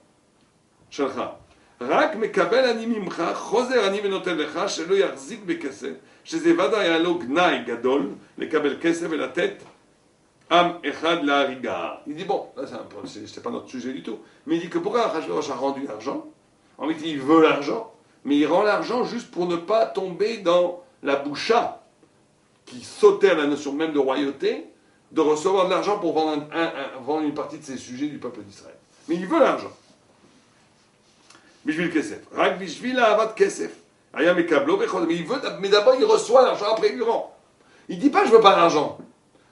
שלך. רק מקבל אני ממך, חוזר אני ונותן לך, שלא יחזיק בכסף, שזה ודאי היה לו גנאי גדול, לקבל כסף ולתת Am echad la riga. Il dit bon, là c'est pas notre sujet du tout, mais il dit que pourquoi Achashverosh a rendu l'argent? En fait, il veut l'argent, mais il rend l'argent juste pour ne pas tomber dans la boucha qui sautait à la notion même de royauté, de recevoir de l'argent pour vendre une partie de ses sujets du peuple d'Israël. Mais il veut l'argent. Bishvil kesef. Rak bishvil ahavat kesef. Aya mekablo vechod. Mais il veut, mais d'abord il reçoit l'argent, après il lui rend. Il dit pas je veux pas l'argent.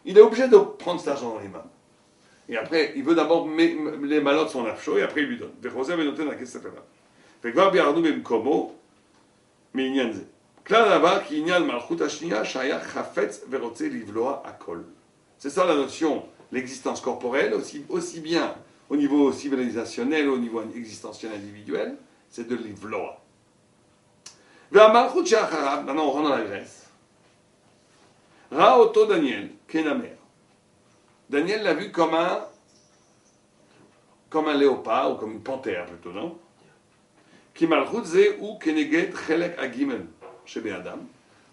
Il est obligé de prendre cet argent dans les mains. Et après, il veut d'abord les malotes son afsho, et après il lui donne. Vechosé venoten la kesef là. Vekvar biarnu bemkomo me'inyan ze. Klan là-bas qui inyan malchut hashniya shaya chafetz verotze livloa akol. C'est ça la notion, l'existence corporelle, aussi bien au niveau civilisationnel, au niveau existentiel individuel, c'est de l'ivloa. Maintenant on rentre dans la Grèce. Raoto Daniel, Kenamer. Daniel l'a vu comme un léopard, ou comme une panthère plutôt, non? Qui malchutze ou keneged chelek agimel chez Adam.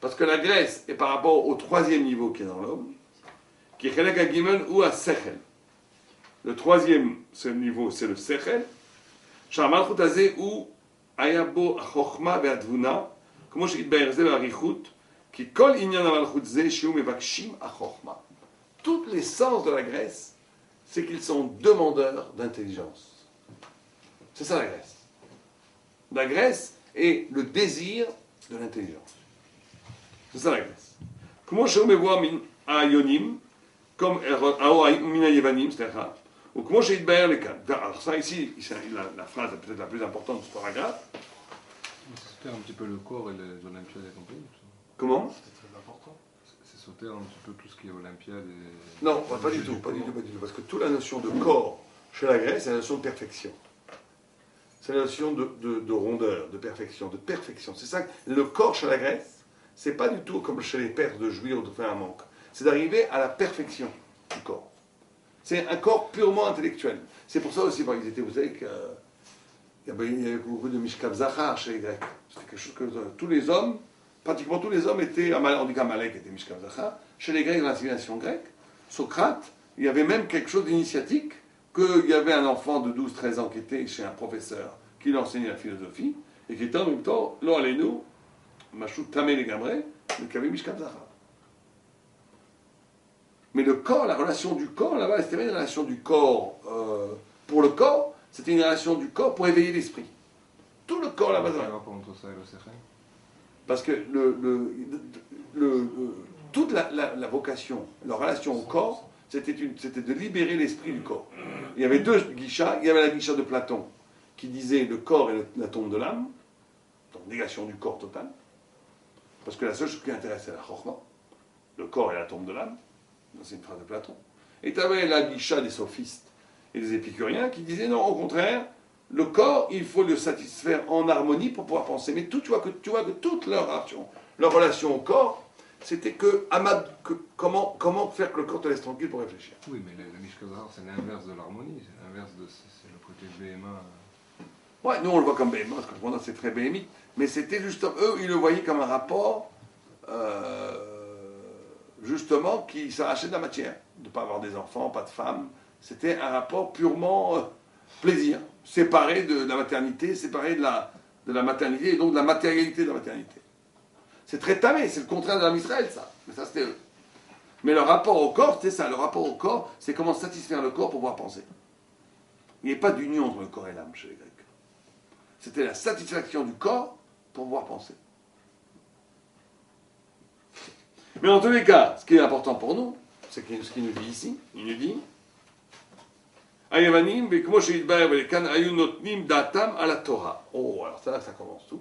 Parce que la Grèce est par rapport au troisième niveau qui est dans l'homme, qui est chelek agimel ou à sechel. Le troisième niveau, c'est le sechel. Shamalchut azeh ou ayabo chochma ve'advuna, כמו שהתבהר זה באריכות, כי כל עניין המלכות זה שהוא מבקשים החוכמה. Toute l'essence de la Grèce, c'est qu'ils sont demandeurs d'intelligence. C'est ça la Grèce. La Grèce est le désir de l'intelligence. C'est ça la Grèce. כמו שהוא מבואר מן היונים, comme מן היוונים, סליחה, וכמו שהתבהר לכאן. Alors ça ici, la phrase peut-être la plus importante de ce paragraphe. C'est un petit peu le corps et les Olympiades et compagnie. Comment? C'est très important. C'est sauter un petit peu tout ce qui est Olympiade et... Non, pas du tout, pas du tout. Parce que toute la notion de corps chez la Grèce, c'est la notion de perfection. C'est la notion de rondeur, de perfection, C'est ça, le corps chez la Grèce, c'est pas du tout comme chez les Perses de jouir ou de faire un manque. C'est d'arriver à la perfection du corps. C'est un corps purement intellectuel. C'est pour ça aussi, par exemple, vous savez qu'il y avait beaucoup de Mishkav Zachar chez les Grecs. C'était quelque chose que tous les hommes, pratiquement tous les hommes étaient, on dit qu'Amalek était Mishkav Zachar. Chez les Grecs, dans la civilisation grecque, Socrate, il y avait même quelque chose d'initiatique, qu'il y avait un enfant de 12-13 ans qui était chez un professeur qui lui enseignait la philosophie, et qui était en même temps, là, allez-nous, Machou Tamé les Gamré, mais qui avait Mishkav Zachar. Mais le corps, la relation du corps, là-bas, c'était pas une relation du corps pour le corps, c'était une relation du corps pour éveiller l'esprit. Tout le corps là-bas. Parce que toute la vocation, la relation au corps, c'était de libérer l'esprit du corps. Il y avait deux guichas. Il y avait la guicha de Platon qui disait le corps est la tombe de l'âme, donc négation du corps totale. Parce que la seule chose qui intéresse, c'est la chorma. Le corps est la tombe de l'âme. C'est une phrase de Platon. Et tu avais la guicha des sophistes et des épicuriens qui disaient non, au contraire, le corps, il faut le satisfaire en harmonie pour pouvoir penser. Mais tu vois que toute leur relation au corps, c'était comment faire que le corps te laisse tranquille pour réfléchir. Oui, mais le Mishkav Zachar, c'est l'inverse de l'harmonie. C'est le côté BMA. Ouais, nous on le voit comme béhéma, parce que pendant c'est très béhémite. Mais c'était justement, eux, ils le voyaient comme un rapport, justement, qui s'arrachait de la matière. De ne pas avoir des enfants, pas de femmes. C'était un rapport purement plaisir, séparé de la maternité, séparé de la maternité et donc de la matérialité de la maternité. C'est très tamé, c'est le contraire de l'âme Israël, ça. Mais ça, c'était eux. Mais le rapport au corps, c'est ça. Le rapport au corps, c'est comment satisfaire le corps pour pouvoir penser. Il n'y avait pas d'union entre le corps et l'âme chez les Grecs. C'était la satisfaction du corps pour pouvoir penser. Mais en tous les cas, ce qui est important pour nous, c'est ce qu'il nous dit ici. Il nous dit Ayavanim, כמו שהתבהר ולכאן היו נותנים דעתם על התורה. Oh, alors ça, ça commence tout.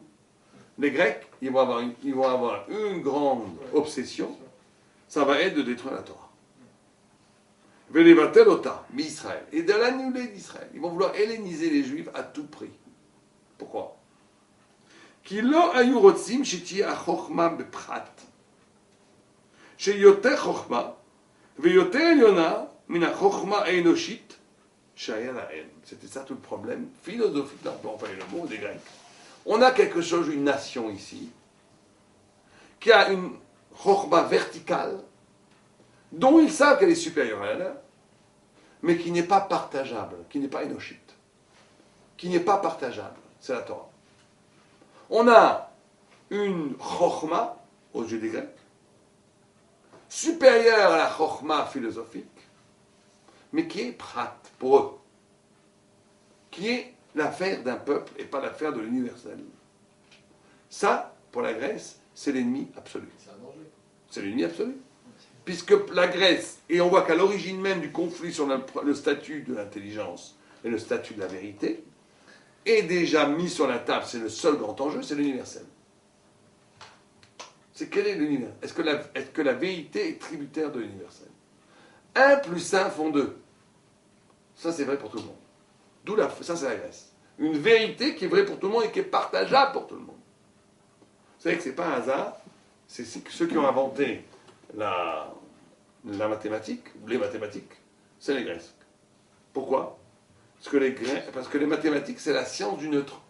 Les Grecs, ils vont avoir une grande obsession, ça va être de détruire la Torah. Velevatel ota, mi Israël. Et de l'annuler d'Israël. Ils vont vouloir helléniser les Juifs à tout prix. Pourquoi? כי לא היו רוצים שתהיה החוכמה בפחת. שיותר חוכמה ויותר עליונה מן החוכמה האנושית שהיה להם. C'était ça tout le problème philosophique, là on peut employer le mot des Grecs. On a quelque chose, une nation ici, qui a une chokhma verticale, dont ils savent qu'elle est supérieure à la leur, mais qui n'est pas partageable, qui n'est pas énochite, qui n'est pas partageable. C'est la Torah. On a une chokhma aux yeux des Grecs, supérieure à la chokhma philosophique, mais qui est prat pour eux, qui est l'affaire d'un peuple et pas l'affaire de l'universel. Ça, pour la Grèce, c'est l'ennemi absolu. C'est un danger. C'est l'ennemi absolu. Puisque la Grèce, et on voit qu'à l'origine même du conflit sur le statut de l'intelligence et le statut de la vérité, est déjà mis sur la table, c'est le seul grand enjeu, c'est l'universel. C'est quel est l'univers? Est-ce que la vérité est tributaire de l'universel? 1 plus 1 font 2. Ça, c'est vrai pour tout le monde. Ça, c'est la Grèce. Une vérité qui est vraie pour tout le monde et qui est partageable pour tout le monde. Vous savez que ce n'est pas un hasard. C'est ceux qui ont inventé la mathématique, ou les mathématiques, c'est les Grecs. Pourquoi? Parce que les mathématiques, c'est la science du neutre.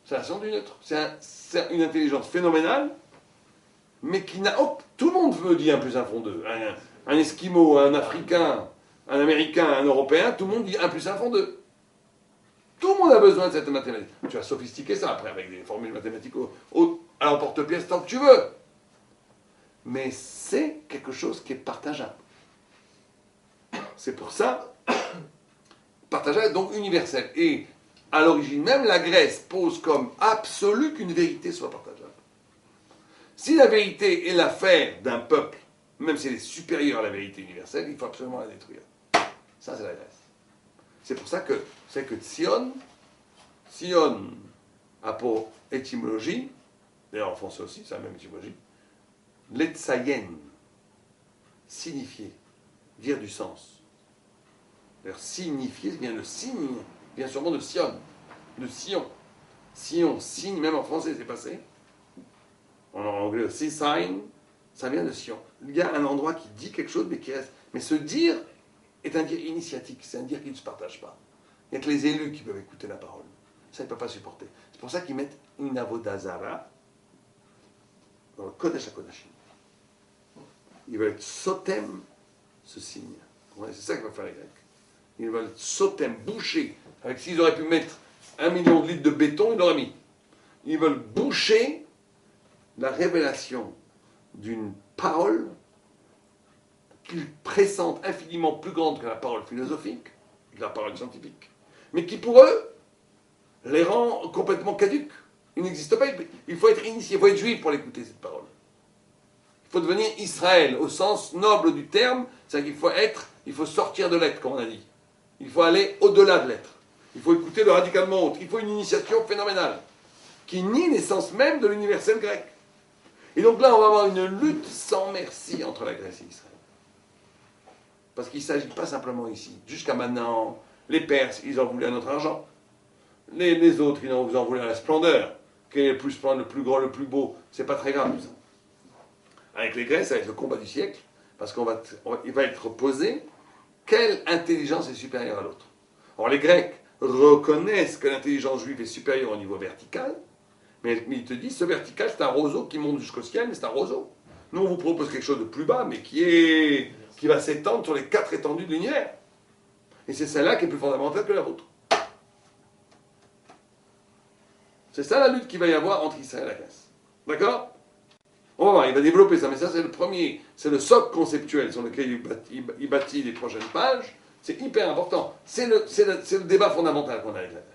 C'est la science du neutre. C'est une intelligence phénoménale, mais qui n'a... Oh, tout le monde veut dire 1 plus 1 font 2. Un Esquimau, un Africain, un Américain, un Européen, tout le monde dit 1 plus 1 font 2. Tout le monde a besoin de cette mathématique. Tu vas sophistiquer ça après avec des formules mathématiques à l'emporte-pièce tant que tu veux. Mais c'est quelque chose qui est partageable. C'est pour ça, partageable, donc universel. Et à l'origine même, la Grèce pose comme absolu qu'une vérité soit partageable. Si la vérité est l'affaire d'un peuple, même si elle est supérieure à la vérité universelle, il faut absolument la détruire. Ça, c'est la Grèce. C'est pour ça que Tsion a pour étymologie, d'ailleurs en français aussi, c'est la même étymologie, letsayen, signifier, dire du sens. D'ailleurs, signifier, vient le signe, vient sûrement de Sion, de Sion. Sion, signe, même en français, c'est passé. En anglais aussi, sign, ça vient de Sion. Il y a un endroit qui dit quelque chose, mais qui reste. Mais ce dire est un dire initiatique, c'est un dire qui ne se partage pas. Il n'y a que les élus qui peuvent écouter la parole. Ça, ils ne peuvent pas supporter. C'est pour ça qu'ils mettent une avodazara dans le Kodesh HaKodashim. Ils veulent sotem ce signe. Ouais, c'est ça que vont faire les Grecs. Ils veulent sotem, boucher. Avec s'ils auraient pu mettre 1 million de litres de béton, ils l'auraient mis. Ils veulent boucher la révélation d'une parole qu'ils pressentent infiniment plus grande que la parole philosophique, que la parole scientifique, mais qui pour eux les rend complètement caduques. Ils n'existent pas. Il faut être initié, il faut être juif pour l'écouter, cette parole. Il faut devenir Israël, au sens noble du terme, c'est-à-dire qu'il faut sortir de l'être, comme on a dit. Il faut aller au-delà de l'être. Il faut écouter le radicalement autre. Il faut une initiation phénoménale, qui nie l'essence même de l'universel grec. Et donc là, on va avoir une lutte sans merci entre la Grèce et Israël. Parce qu'il ne s'agit pas simplement ici. Jusqu'à maintenant, les Perses, ils en voulaient à notre argent. Les autres, ils en voulaient à la splendeur. Quel est le plus splendide, le plus grand, le plus beau? C'est pas très grave, tout ça. Avec les Grecs, ça va être le combat du siècle, parce qu'il va être posé quelle intelligence est supérieure à l'autre. Or, les Grecs reconnaissent que l'intelligence juive est supérieure au niveau vertical, mais ils te disent, ce vertical, c'est un roseau qui monte jusqu'au ciel, mais c'est un roseau. Nous, on vous propose quelque chose de plus bas, mais qui va s'étendre sur les 4 étendues de l'univers. Et c'est celle-là qui est plus fondamentale que la vôtre. C'est ça la lutte qu'il va y avoir entre Israël et la Grèce. D'accord? On va voir, il va développer ça, mais ça c'est le premier, c'est le socle conceptuel sur lequel il bâtit les prochaines pages. C'est hyper important. C'est le débat fondamental qu'on a avec la Grèce.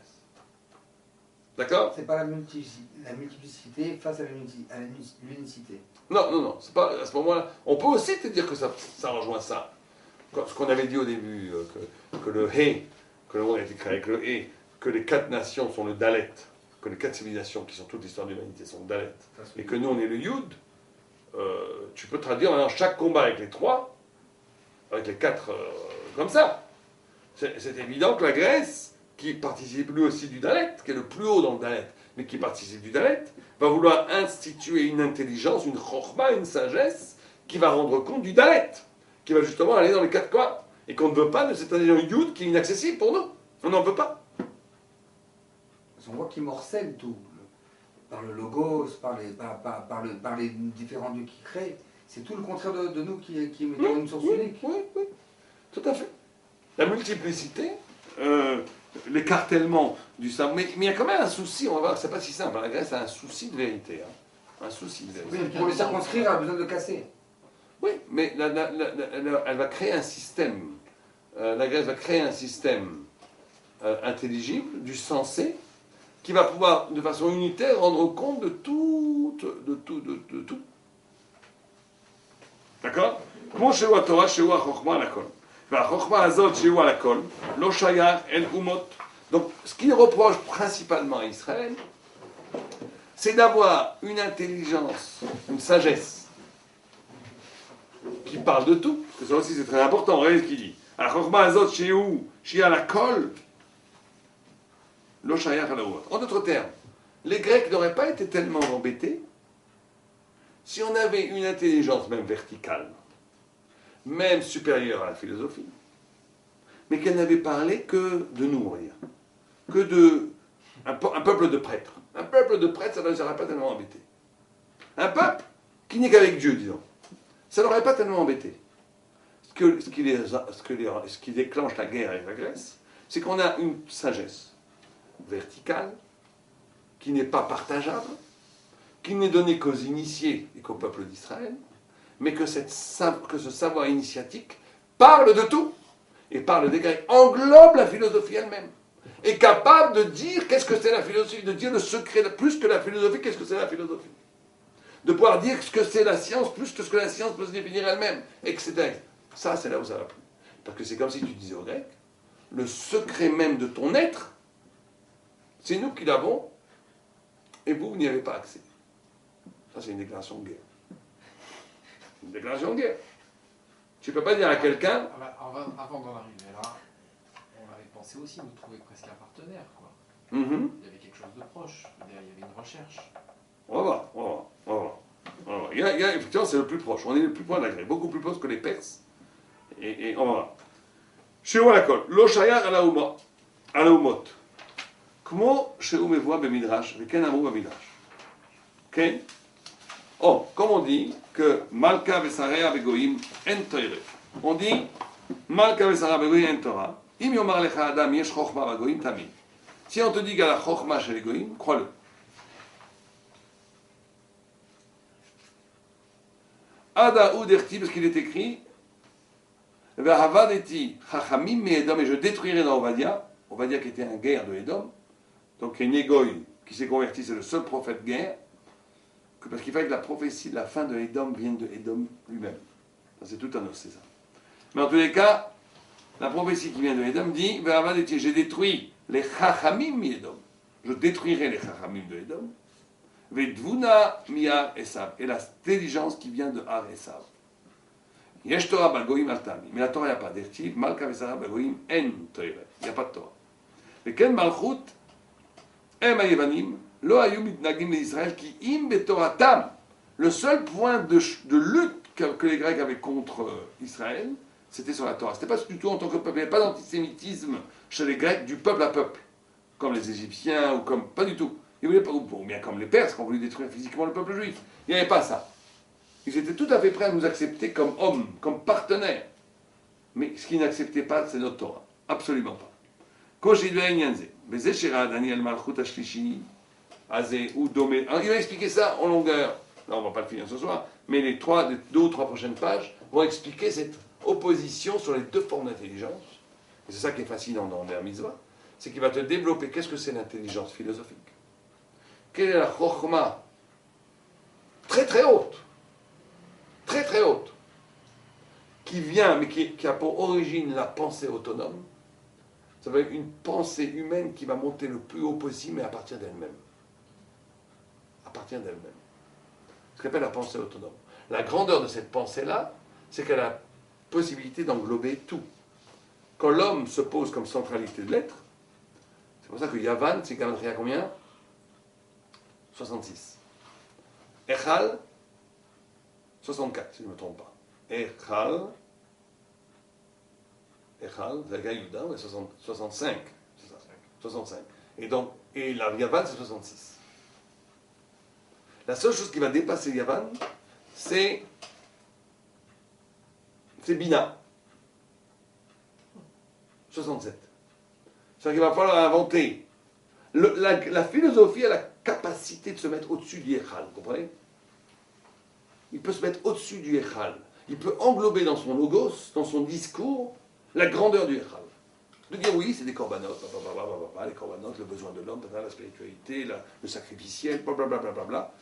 D'accord? C'est pas la multiplicité face à l'unicité. Non, c'est pas à ce moment-là. On peut aussi te dire que ça rejoint ça. Ce qu'on avait dit au début, que le Hé, que le monde a été créé avec le Hé, que les 4 nations sont le Dalet, que les 4 civilisations qui sont toute l'histoire de l'humanité sont le Dalet, et que nous on est le Yud, tu peux traduire maintenant chaque combat avec les 3, avec les 4, comme ça. C'est évident que la Grèce, qui participe lui aussi du Dalet, qui est le plus haut dans le Dalet, mais qui participe du Dalet, va vouloir instituer une intelligence, une chorma, une sagesse, qui va rendre compte du Dalet, qui va justement aller dans les 4 coins, et qu'on ne veut pas de cette intelligence Yud qui est inaccessible pour nous. On n'en veut pas. On voit qu'il morcelle tout, par le logos, par les différents dieux qu'il crée. C'est tout le contraire de nous qui mettons une source unique. Oui, oui, tout à fait. La multiplicité, l'écartèlement du savoir. Mais il y a quand même un souci, on va voir, c'est pas si simple. La Grèce a un souci de vérité. Un souci de vérité. Oui, pour le circonscrire, elle a besoin de casser. Oui, mais elle va créer un système. La Grèce va créer un système intelligible, du sensé, qui va pouvoir, de façon unitaire, rendre compte de tout. D'accord? Comme chez Torah, chez Chokma la kol. La Chokma azot chez la kol, lo shayach el umot. Donc, ce qu'il reproche principalement à Israël, c'est d'avoir une intelligence, une sagesse, qui parle de tout. Parce que ça aussi, c'est très important. Regardez ce qu'il dit. La Chokma azot chez la kol, lo shayach el umot. En d'autres termes, les Grecs n'auraient pas été tellement embêtés si on avait une intelligence même verticale, même supérieure à la philosophie, mais qu'elle n'avait parlé que de nous, on va dire, que de un peuple de prêtres. Un peuple de prêtres, ça ne les aurait pas tellement embêtés. Un peuple qui n'est qu'avec Dieu, disons, ça ne l'aurait pas tellement embêté. Ce qui déclenche la guerre avec la Grèce, c'est qu'on a une sagesse verticale qui n'est pas partageable, qui n'est donné qu'aux initiés et qu'au peuple d'Israël, mais que ce savoir initiatique parle de tout, et parle des Grecs, englobe la philosophie elle-même, est capable de dire qu'est-ce que c'est la philosophie, de dire le secret, plus que la philosophie, qu'est-ce que c'est la philosophie, de pouvoir dire ce que c'est la science, plus que ce que la science peut se définir elle-même, etc. Ça, c'est là où ça va plus. Parce que c'est comme si tu disais aux Grecs, le secret même de ton être, c'est nous qui l'avons, et vous n'y avez pas accès. Ça, c'est une déclaration de guerre. Une déclaration de guerre. Tu ne peux pas dire à quelqu'un... Avant d'en arriver là, on avait pensé aussi nous trouver presque un partenaire, quoi. Il y avait quelque chose de proche, il y avait une recherche. On va voir. Effectivement, c'est le plus proche. On est le plus proche de la Grèce, beaucoup plus proche que les Perses. Et on va voir. Chez Walakol, lo shayach ala umot. Como שהוא מבואר במדרש, וכן אמרו במדרש. כן? Oh, comme on dit que Malka Vesarea Begoïm en Torah. On dit Malka Vesarea Begoïm en Torah. Im yomar lecha adam yesh chokhma bagoïm tamid. Si on te dit qu'il y a la chokhma chez les goïm, crois-le. Ada ou derti, parce qu'il est écrit Ve'havadeti chachamim me Edom, et je détruirai dans Ovadia qui était un guerre de Edom, donc il y a une égoï qui s'est converti, c'est le seul prophète guerre. Parce qu'il fallait que la prophétie de la fin de Édom vienne de Édom lui-même. Ça, c'est tout un os, c'est ça. Mais en tous les cas, la prophétie qui vient de Édom dit « J'ai détruit les Chachamim mi-Édom. Je détruirai les Chachamim de Édom. Vedvuna mi-Ar Esav. Et l'intelligence qui vient de Ar Esav. Yesh Torah bagoïm altami. Mais la Torah, il n'y a pas d'ertiv. Malka vesara bagoïm en Torah. Il n'y a pas de Torah. Mais Ken Malchut, Em Ayevanim, Lo ayum mitnagim d'Israël qui im betoratam. Le seul point de lutte que les Grecs avaient contre Israël, c'était sur la Torah. C'était pas du tout en tant que peuple. Il n'y avait pas d'antisémitisme chez les Grecs du peuple à peuple, comme les Égyptiens ou comme pas du tout. Ils voulaient pas, ou bien comme les Perses qui ont voulu détruire physiquement le peuple juif. Il n'y avait pas ça. Ils étaient tout à fait prêts à nous accepter comme hommes, comme partenaires. Mais ce qu'ils n'acceptaient pas, c'est notre Torah. Absolument pas. Daniel Malchut Ashlishi. Il va expliquer ça en longueur. Là, on ne va pas le finir ce soir, mais les 2 ou 3 prochaines pages vont expliquer cette opposition sur les 2 formes d'intelligence. Et c'est ça qui est fascinant dans Ber Mitzvah, c'est qu'il va te développer qu'est-ce que c'est l'intelligence philosophique. Quelle est la chokhma très très haute, qui vient, mais qui a pour origine la pensée autonome. Ça va être une pensée humaine qui va monter le plus haut possible, mais à partir d'elle-même. Ce qu'on appelle la pensée autonome. La grandeur de cette pensée-là, c'est qu'elle a la possibilité d'englober tout. Quand l'homme se pose comme centralité de l'être, c'est pour ça que Yavan, c'est Gamatria combien 66. Echal, 64, si je ne me trompe pas. Echal, c'est la Yuda, ouais, 65. C'est ça, 65. Et la Yavan, c'est 66. La seule chose qui va dépasser Yavan, c'est C'est Bina. 67. C'est-à-dire qu'il va falloir inventer. La philosophie a la capacité de se mettre au-dessus du Echal, vous comprenez? Il peut se mettre au-dessus du Echal. Il peut englober dans son logos, dans son discours, la grandeur du Echal. De dire oui, c'est des corbanotes, les corbanotes, le besoin de l'homme, la spiritualité, le sacrificiel, blablabla.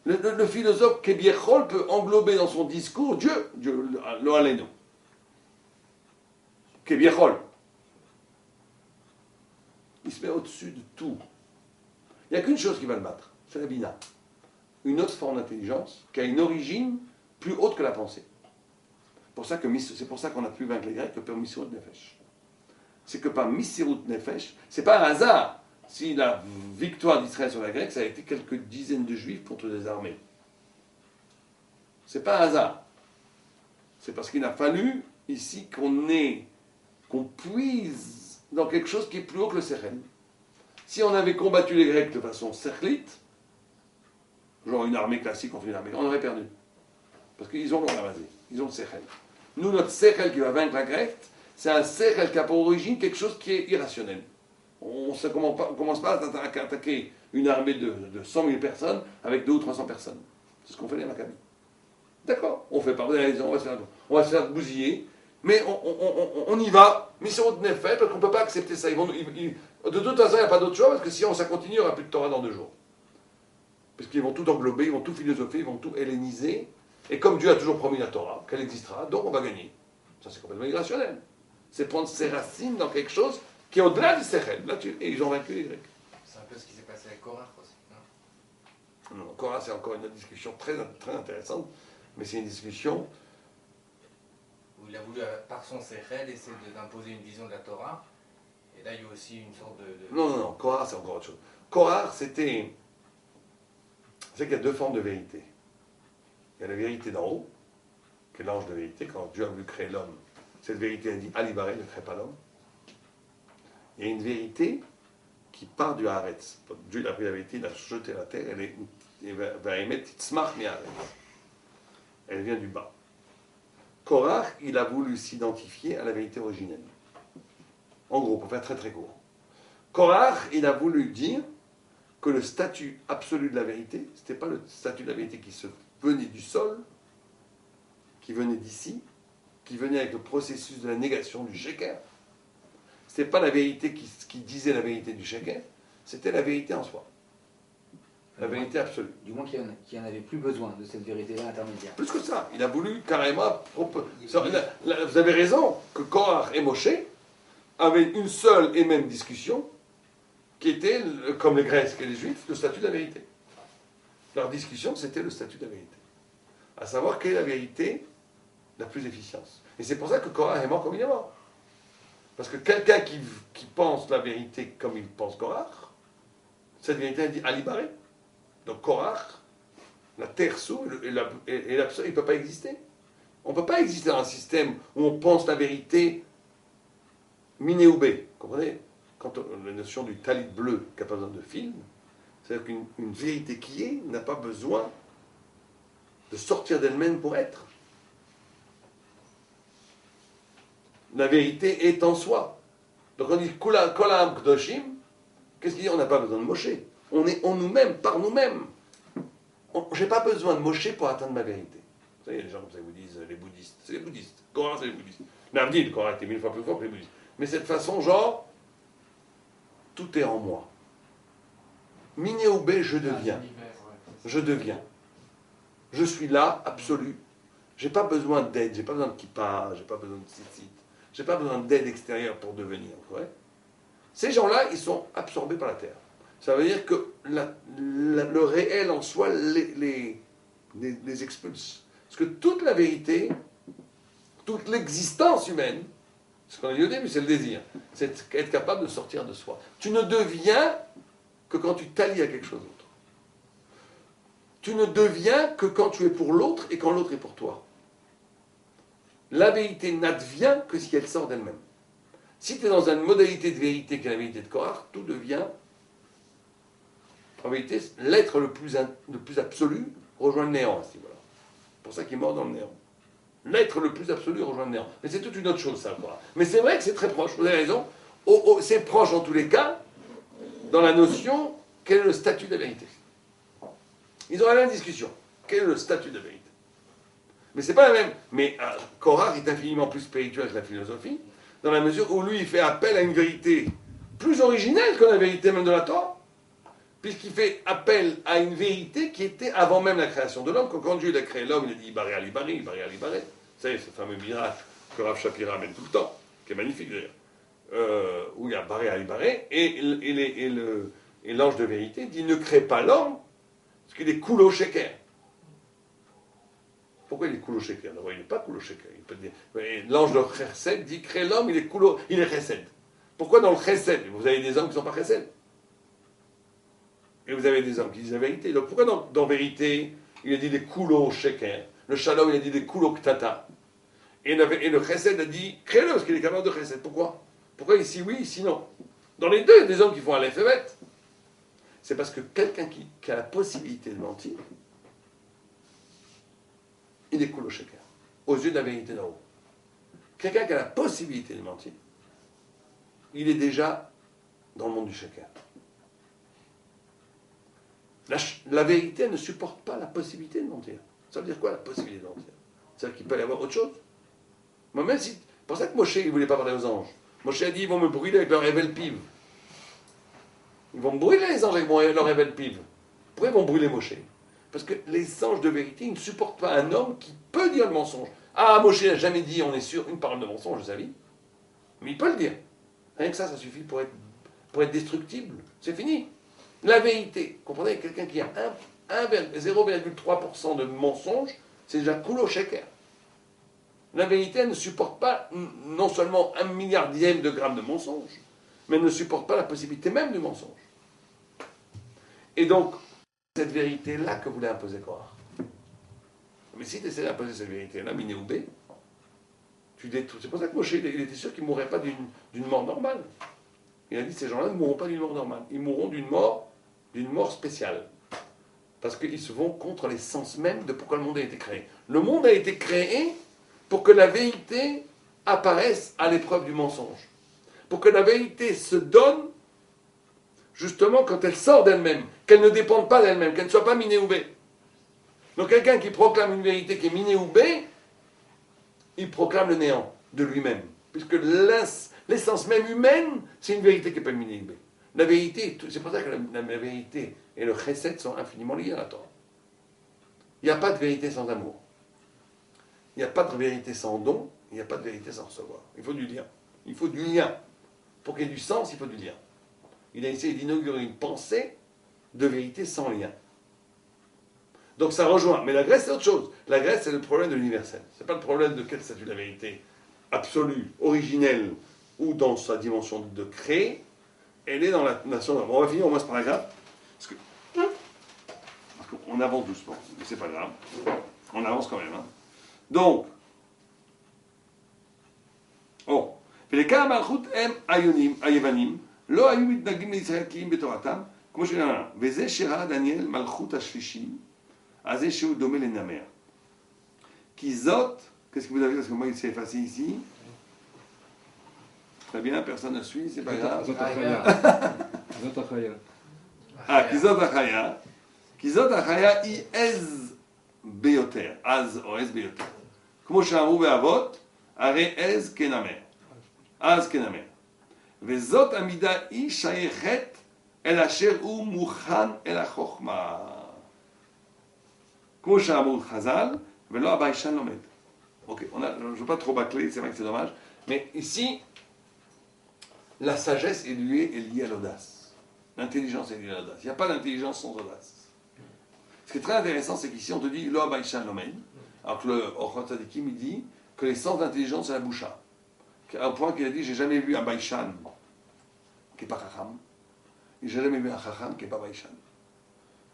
Le philosophe Kebiechol peut englober dans son discours Dieu, le Aleno. Kebiechol. Il se met au-dessus de tout. Il n'y a qu'une chose qui va le battre, c'est la Bina. Une autre forme d'intelligence qui a une origine plus haute que la pensée. C'est pour ça qu'on a pu vaincre les Grecs que par Missirut Nefesh. C'est que par Missirut Nefesh, c'est pas un hasard si la victoire d'Israël sur la Grecque, ça a été quelques dizaines de Juifs contre des armées. C'est pas un hasard. C'est parce qu'il a fallu ici qu'on puise dans quelque chose qui est plus haut que le Sechel. Si on avait combattu les Grecs de façon serclite, genre une armée classique contre une armée, on aurait perdu. Parce qu'ils ont la basée, ils ont le Sechel. Nous, notre Sechel qui va vaincre la Grecque, c'est un Sechel qui a pour origine quelque chose qui est irrationnel. On ne commence pas à attaquer une armée de 100 000 personnes avec 200 ou 300 personnes. C'est ce qu'on fait les Maccabées. D'accord, on fait pas, on va se faire bousiller, mais on y va, Missirut Nefesh, parce qu'on ne peut pas accepter ça. De toute façon, il n'y a pas d'autre choix, parce que si ça continue, il n'y aura plus de Torah dans 2 jours. Parce qu'ils vont tout englober, ils vont tout philosopher, ils vont tout helléniser, et comme Dieu a toujours promis la Torah, qu'elle existera, donc on va gagner. Ça, c'est complètement irrationnel. C'est prendre ses racines dans quelque chose qui est au-delà du Sechel. Et ils ont vaincu les Grecs. C'est un peu ce qui s'est passé avec Korach aussi. Non, Korah, c'est encore une discussion très, très intéressante, mais c'est une discussion Où il a voulu, par son Sechel, essayer d'imposer une vision de la Torah. Et là, il y a aussi une sorte de... Non, Korah, c'est encore autre chose. Korah, c'est qu'il y a 2 formes de vérité. Il y a la vérité d'en haut, qui est l'ange de vérité, quand Dieu a voulu créer l'homme. Cette vérité a dit, Alibaré, ne crée pas l'homme. Il y a une vérité qui part du Haaretz. Dieu a pris la vérité, il a jeté la terre, elle va émettre Tzmach mi Haaretz. Elle vient du bas. Korach, il a voulu s'identifier à la vérité originelle. En gros, pour faire très très court. Korach, il a voulu dire que le statut absolu de la vérité, ce n'était pas le statut de la vérité qui venait du sol, qui venait d'ici, qui venait avec le processus de la négation du sheker. Ce n'était pas la vérité qui disait la vérité du sheker, c'était la vérité en soi. La vérité absolue. Du moins qu'il n'y en avait plus besoin de cette vérité-là intermédiaire. Plus que ça, il a voulu carrément... Vous avez raison que Korach et Moshe avaient une seule et même discussion qui était, comme les Grecs et les Juifs, le statut de la vérité. Leur discussion, c'était le statut de la vérité. À savoir quelle est la vérité la plus efficience. Et c'est pour ça que Korach est mort comme il est mort. Parce que quelqu'un qui pense la vérité comme il pense Korach, cette vérité, elle dit Alibaré. Donc Korach, la terre s'ouvre et l'absolu, il ne peut pas exister. On ne peut pas exister dans un système où on pense la vérité miné ou bé. Vous comprenez? Quand la notion du talit bleu qui n'a pas besoin de film, c'est-à-dire qu'une vérité qui est n'a pas besoin de sortir d'elle-même pour être. La vérité est en soi. Donc on dit Kolam Kdoshim, qu'est-ce qu'il dit? On n'a pas besoin de Moshe. On est en nous-mêmes, par nous-mêmes. Je n'ai pas besoin de Moshe pour atteindre ma vérité. Vous savez, les gens comme ça vous disent, les bouddhistes, c'est les bouddhistes. Korah, c'est les bouddhistes. Navdi, le Korah était 1000 fois plus fort que les bouddhistes. Mais cette façon, genre, tout est en moi. Miné ou bé, je deviens. Je deviens. Je suis là, absolu. Je n'ai pas besoin d'aide, j'ai pas besoin de kippa, j'ai pas besoin de tzitzit, j'ai pas besoin d'aide extérieure pour devenir. Ouais. Ces gens-là, ils sont absorbés par la terre. Ça veut dire que le réel en soi les expulse. Parce que toute la vérité, toute l'existence humaine, ce qu'on a dit au début, c'est le désir. C'est être capable de sortir de soi. Tu ne deviens que quand tu t'allies à quelque chose d'autre. Tu ne deviens que quand tu es pour l'autre et quand l'autre est pour toi. La vérité n'advient que si elle sort d'elle-même. Si tu es dans une modalité de vérité qui est la vérité de Korach, tout devient, en vérité, l'être le plus absolu rejoint le néant. C'est pour ça qu'il est mort dans le néant. L'être le plus absolu rejoint le néant. Mais c'est toute une autre chose, ça, quoi. Mais c'est vrai que c'est très proche, vous avez raison. C'est proche en tous les cas, dans la notion, quel est le statut de la vérité. Ils ont la même discussion. Quel est le statut de la vérité? Mais c'est pas la même. Mais Korach est infiniment plus spirituel que la philosophie, dans la mesure où lui, il fait appel à une vérité plus originelle que la vérité même de la Torah, puisqu'il fait appel à une vérité qui était avant même la création de l'homme. Quand Dieu a créé l'homme, il a dit Ibaré Alibaré, Ibaré Alibaré. Vous savez, ce fameux miracle que Rav Shapira amène tout le temps, qui est magnifique d'ailleurs, où il y a Baré Alibaré, et l'ange de vérité dit ne crée pas l'homme, parce qu'il est Kulo Sheker. Pourquoi il est Kulo Sheker? D'abord, il n'est pas Kulo Sheker. L'ange de Chesed dit crée l'homme, il est Chesed. Pourquoi dans le Chesed? Vous avez des hommes qui ne sont pas Chesed. Et vous avez des hommes qui disent la vérité. Donc pourquoi dans vérité, il a dit des Kulo Sheker? Le Shalom, il a dit des Kulo Ktata. Et le Chesed a dit crée-le, parce qu'il est capable de Chesed. Pourquoi? Pourquoi ici oui, ici non? Dans les deux, il y a des hommes qui font un l'effet. C'est parce que quelqu'un qui a la possibilité de mentir, il est Kulo Sheker, aux yeux de la vérité d'en haut. Quelqu'un qui a la possibilité de mentir, il est déjà dans le monde du Sheker. La vérité elle ne supporte pas la possibilité de mentir. Ça veut dire quoi la possibilité de mentir? C'est-à-dire qu'il peut y avoir autre chose. Moi, même si. C'est pour ça que Moshe, il ne voulait pas parler aux anges. Moshe a dit ils vont me brûler avec leur Evel Piv. Ils vont me brûler les anges avec leur Evel Piv. Pourquoi ils vont brûler Moshe? Parce que les anges de vérité, ils ne supportent pas un homme qui peut dire le mensonge. Ah, Moshe n'a jamais dit, on est sûr, une parole de mensonge de sa vie. Mais il peut le dire. Rien que ça suffit pour être destructible. C'est fini. La vérité, comprenez, quelqu'un qui a 0,3% de mensonge, c'est déjà Kulo Sheker. La vérité, elle ne supporte pas non seulement 1 milliardième de grammes de mensonge, mais elle ne supporte pas la possibilité même du mensonge. Et donc, cette vérité-là que voulait imposer Korach. Mais si tu essaies d'imposer cette vérité-là, Minéoubé, tu détruis. C'est pour ça que Moshe, il était sûr qu'il ne mourrait pas d'une mort normale. Il a dit ces gens-là ne mourront pas d'une mort normale. Ils mourront d'une mort spéciale. Parce qu'ils se vont contre l'essence même de pourquoi le monde a été créé. Le monde a été créé pour que la vérité apparaisse à l'épreuve du mensonge. Pour que la vérité se donne justement quand elle sort d'elle-même, qu'elle ne dépende pas d'elle-même, qu'elle ne soit pas minéoubée. Donc quelqu'un qui proclame une vérité qui est minéoubée, il proclame le néant de lui-même. Puisque l'essence même humaine, c'est une vérité qui n'est pas minéoubée. La vérité, c'est pour ça que la vérité et le chesed sont infiniment liés à la Torah. Il n'y a pas de vérité sans amour. Il n'y a pas de vérité sans don, il n'y a pas de vérité sans recevoir. Il faut du lien. Il faut du lien. Pour qu'il y ait du sens, il faut du lien. Il a essayé d'inaugurer une pensée de vérité sans lien. Donc ça rejoint. Mais la Grèce, c'est autre chose. La Grèce, c'est le problème de l'universel. Ce n'est pas le problème de quel statut de la vérité absolue, originelle, ou dans sa dimension de créer. Elle est dans la nation. Bon, on va finir au moins ce paragraphe. Parce qu'on avance doucement. Mais c'est pas grave. On avance quand même. Hein. Donc, ולעיקר המלכות הם היוונים, לא היו מתנגדים לישראל כי אם בתורתם, כמו שנאמר, וזה שראה דניאל מלכות השלישי, אז זה שהוא דומה לנמר. כי זאת, qu'est-ce que vous avez, parce que moi il s'est effacé ici. Très bien, personne ne suit, c'est pas grave. כי זאת החיה. כי זאת החיה היא עז ביותר, עז או עז ביותר. כמו שאמרו באבות, הרי עז כנמר. אז כנמר. וזאת המידה היא שייכת אל אשר הוא מוכן אל החוכמה. כמו שאמרו חז"ל, ולא הביישן לומד. Ok, je ne veux pas trop bâcler, c'est vrai que c'est dommage. Mais ici, la sagesse est liée à l'audace. L'intelligence est liée à l'audace. Il n'y a pas d'intelligence sans audace. Ce qui est très intéressant, c'est qu'ici on te dit lo abaishan lomed, alors que le Orchot Tzadikim il dit que les sens d'intelligence c'est la boucha. À un point qu'il a dit j'ai jamais vu un baishan qui n'est pas chacham, et j'ai jamais vu un chacham qui n'est pas baishan.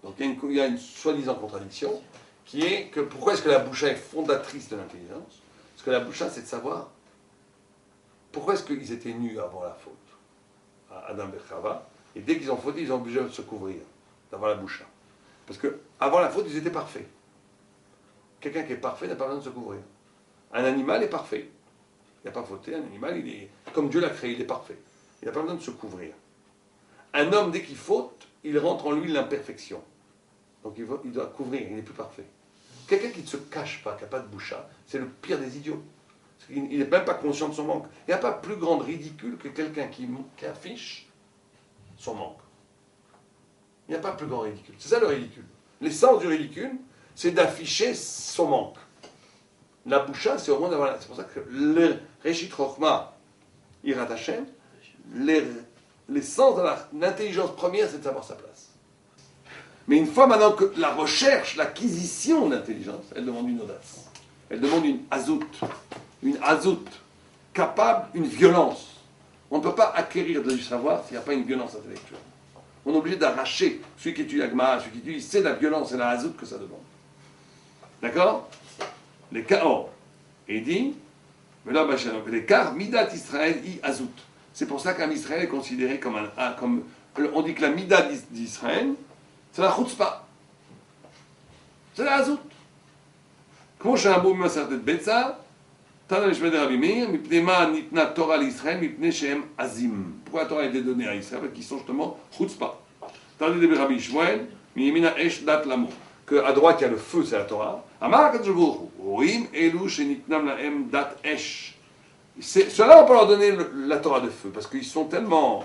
Donc il y a une soi-disant contradiction qui est que pourquoi est-ce que la boucha est fondatrice de l'intelligence? Parce que la boucha c'est de savoir pourquoi est-ce qu'ils étaient nus avant la faute, Adam et Chava, et dès qu'ils ont fauté, ils ont obligé de se couvrir, d'avoir la boucha. Parce qu'avant la faute, ils étaient parfaits. Quelqu'un qui est parfait n'a pas besoin de se couvrir. Un animal est parfait. Il n'a pas fauté, un animal, il est comme Dieu l'a créé, il est parfait. Il n'a pas besoin de se couvrir. Un homme, dès qu'il faute, il rentre en lui l'imperfection. Donc il doit couvrir, il n'est plus parfait. Quelqu'un qui ne se cache pas, qui n'a pas de boucha, c'est le pire des idiots. Il n'est même pas conscient de son manque. Il n'y a pas plus grand ridicule que quelqu'un qui affiche son manque. Il n'y a pas plus grand ridicule. C'est ça le ridicule. L'essence du ridicule, c'est d'afficher son manque. La boucha, c'est au moins d'avoir... C'est pour ça que le Réchit Chochma, Irat Hashem, l'essence de l'intelligence première, c'est de savoir sa place. Mais une fois maintenant que la recherche, l'acquisition de l'intelligence, elle demande une audace. Elle demande une azout capable, une violence. On ne peut pas acquérir du savoir s'il n'y a pas une violence intellectuelle. On est obligé d'arracher. Celui qui étudie la Gemara, celui qui étudie, c'est la violence et la azout que ça demande. D'accord? Les cas, et il dit, mais là, l'écart, Midat Israël i azout. C'est pour ça qu'un Israël est considéré comme on dit que la Midat d'Israël, c'est la chutzpah. C'est la azout. כמו שאמרו במסכת ביצה, תנא לשמי דרבי מאיר, מפני מה ניתנה תורה לישראל, מפני שהם עזים. Pourquoi la Torah a été donnée à Israël? Parce qu'ils sont justement chutzpah. Tandis que Rabbi Shmuel, מימין האש דת l'amour. qu'à droite il y a le feu, c'est la Torah. אמר הקדוש ברוך הוא, רואים אלו שניתנם להם דת אש. Ceux-là, on peut leur donner la Torah de feu, parce qu'ils sont tellement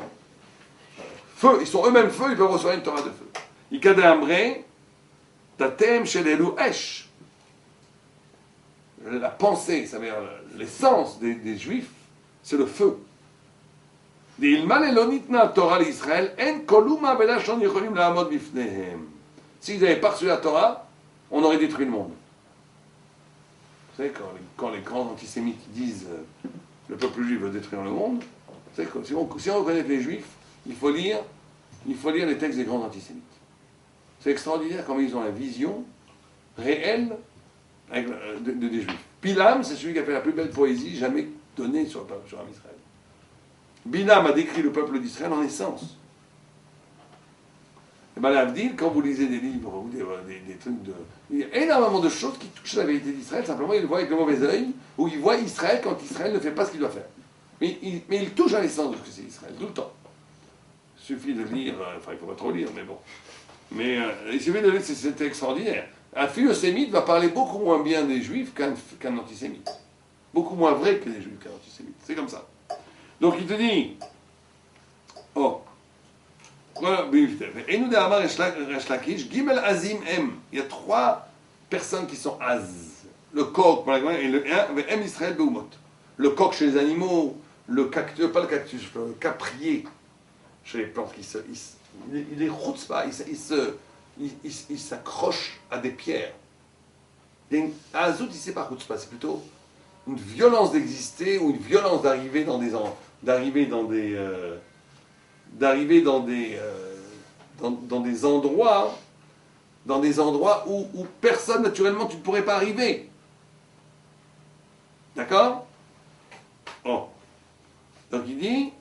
feu, ils sont eux-mêmes feu, ils peuvent recevoir une Torah de feu. Ikade amre, datem shel elu esh. La pensée, c'est-à-dire l'essence des Juifs, c'est le feu. S'ils n'avaient pas reçu la Torah, on aurait détruit le monde. Vous savez, quand les grands antisémites disent le peuple juif veut détruire le monde, vous savez, si on reconnaît les Juifs, il faut lire les textes des grands antisémites. C'est extraordinaire comment ils ont la vision réelle des Juifs. Bilam, c'est celui qui a fait la plus belle poésie jamais donnée sur Israël. Bilam a décrit le peuple d'Israël en essence. Et bien l'Avdil, quand vous lisez des livres ou des trucs de... Il y a énormément de choses qui touchent la vérité d'Israël, simplement il le voit avec le mauvais œil, ou il voit Israël quand Israël ne fait pas ce qu'il doit faire. Mais il touche à l'essence de ce que c'est Israël, tout le temps. Il suffit de lire, enfin il ne faut pas trop lire, mais bon. Mais il suffit de lire, c'est extraordinaire. Un philo-sémite va parler beaucoup moins bien des Juifs qu'un antisémite. Beaucoup moins vrai que les Juifs qu'un antisémite. C'est comme ça. Donc il te dit, il y a trois personnes qui sont az. Le coq, et le M Israël Beumot. Le coq chez les animaux, le cactus, pas le cactus, le caprier chez les plantes, il est chutzpah, il s'accroche à des pierres. Azout, il ne sait pas chutzpah, c'est plutôt une violence d'exister ou une violence d'arriver dans des endroits où personne, naturellement, tu ne pourrais pas arriver. D'accord? Donc il dit...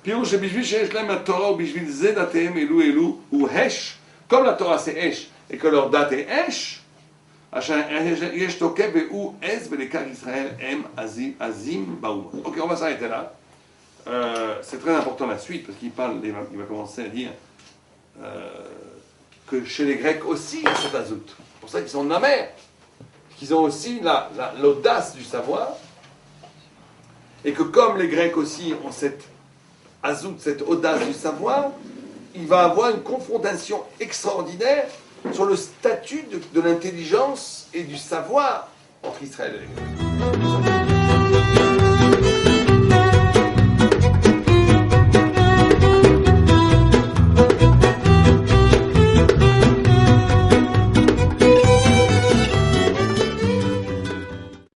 פירוש שבשביל שיש להם התורה ובשביל זה דתיהם אלו הוא הש, comme la Torah c'est esh et que leur date est esh, יש תוקף והוא עז ולקח ישראל הם עזים באומות. Ok, on va s'arrêter là. C'est très important la suite parce qu'il va commencer à dire que chez les Grecs aussi il y a cet azout. C'est pour ça qu'ils sont namers, qu'ils ont aussi l'audace du savoir et que comme les Grecs aussi ont cette azout, cette audace du savoir, il va avoir une confrontation extraordinaire sur le statut de l'intelligence et du savoir entre Israël et les Grecs.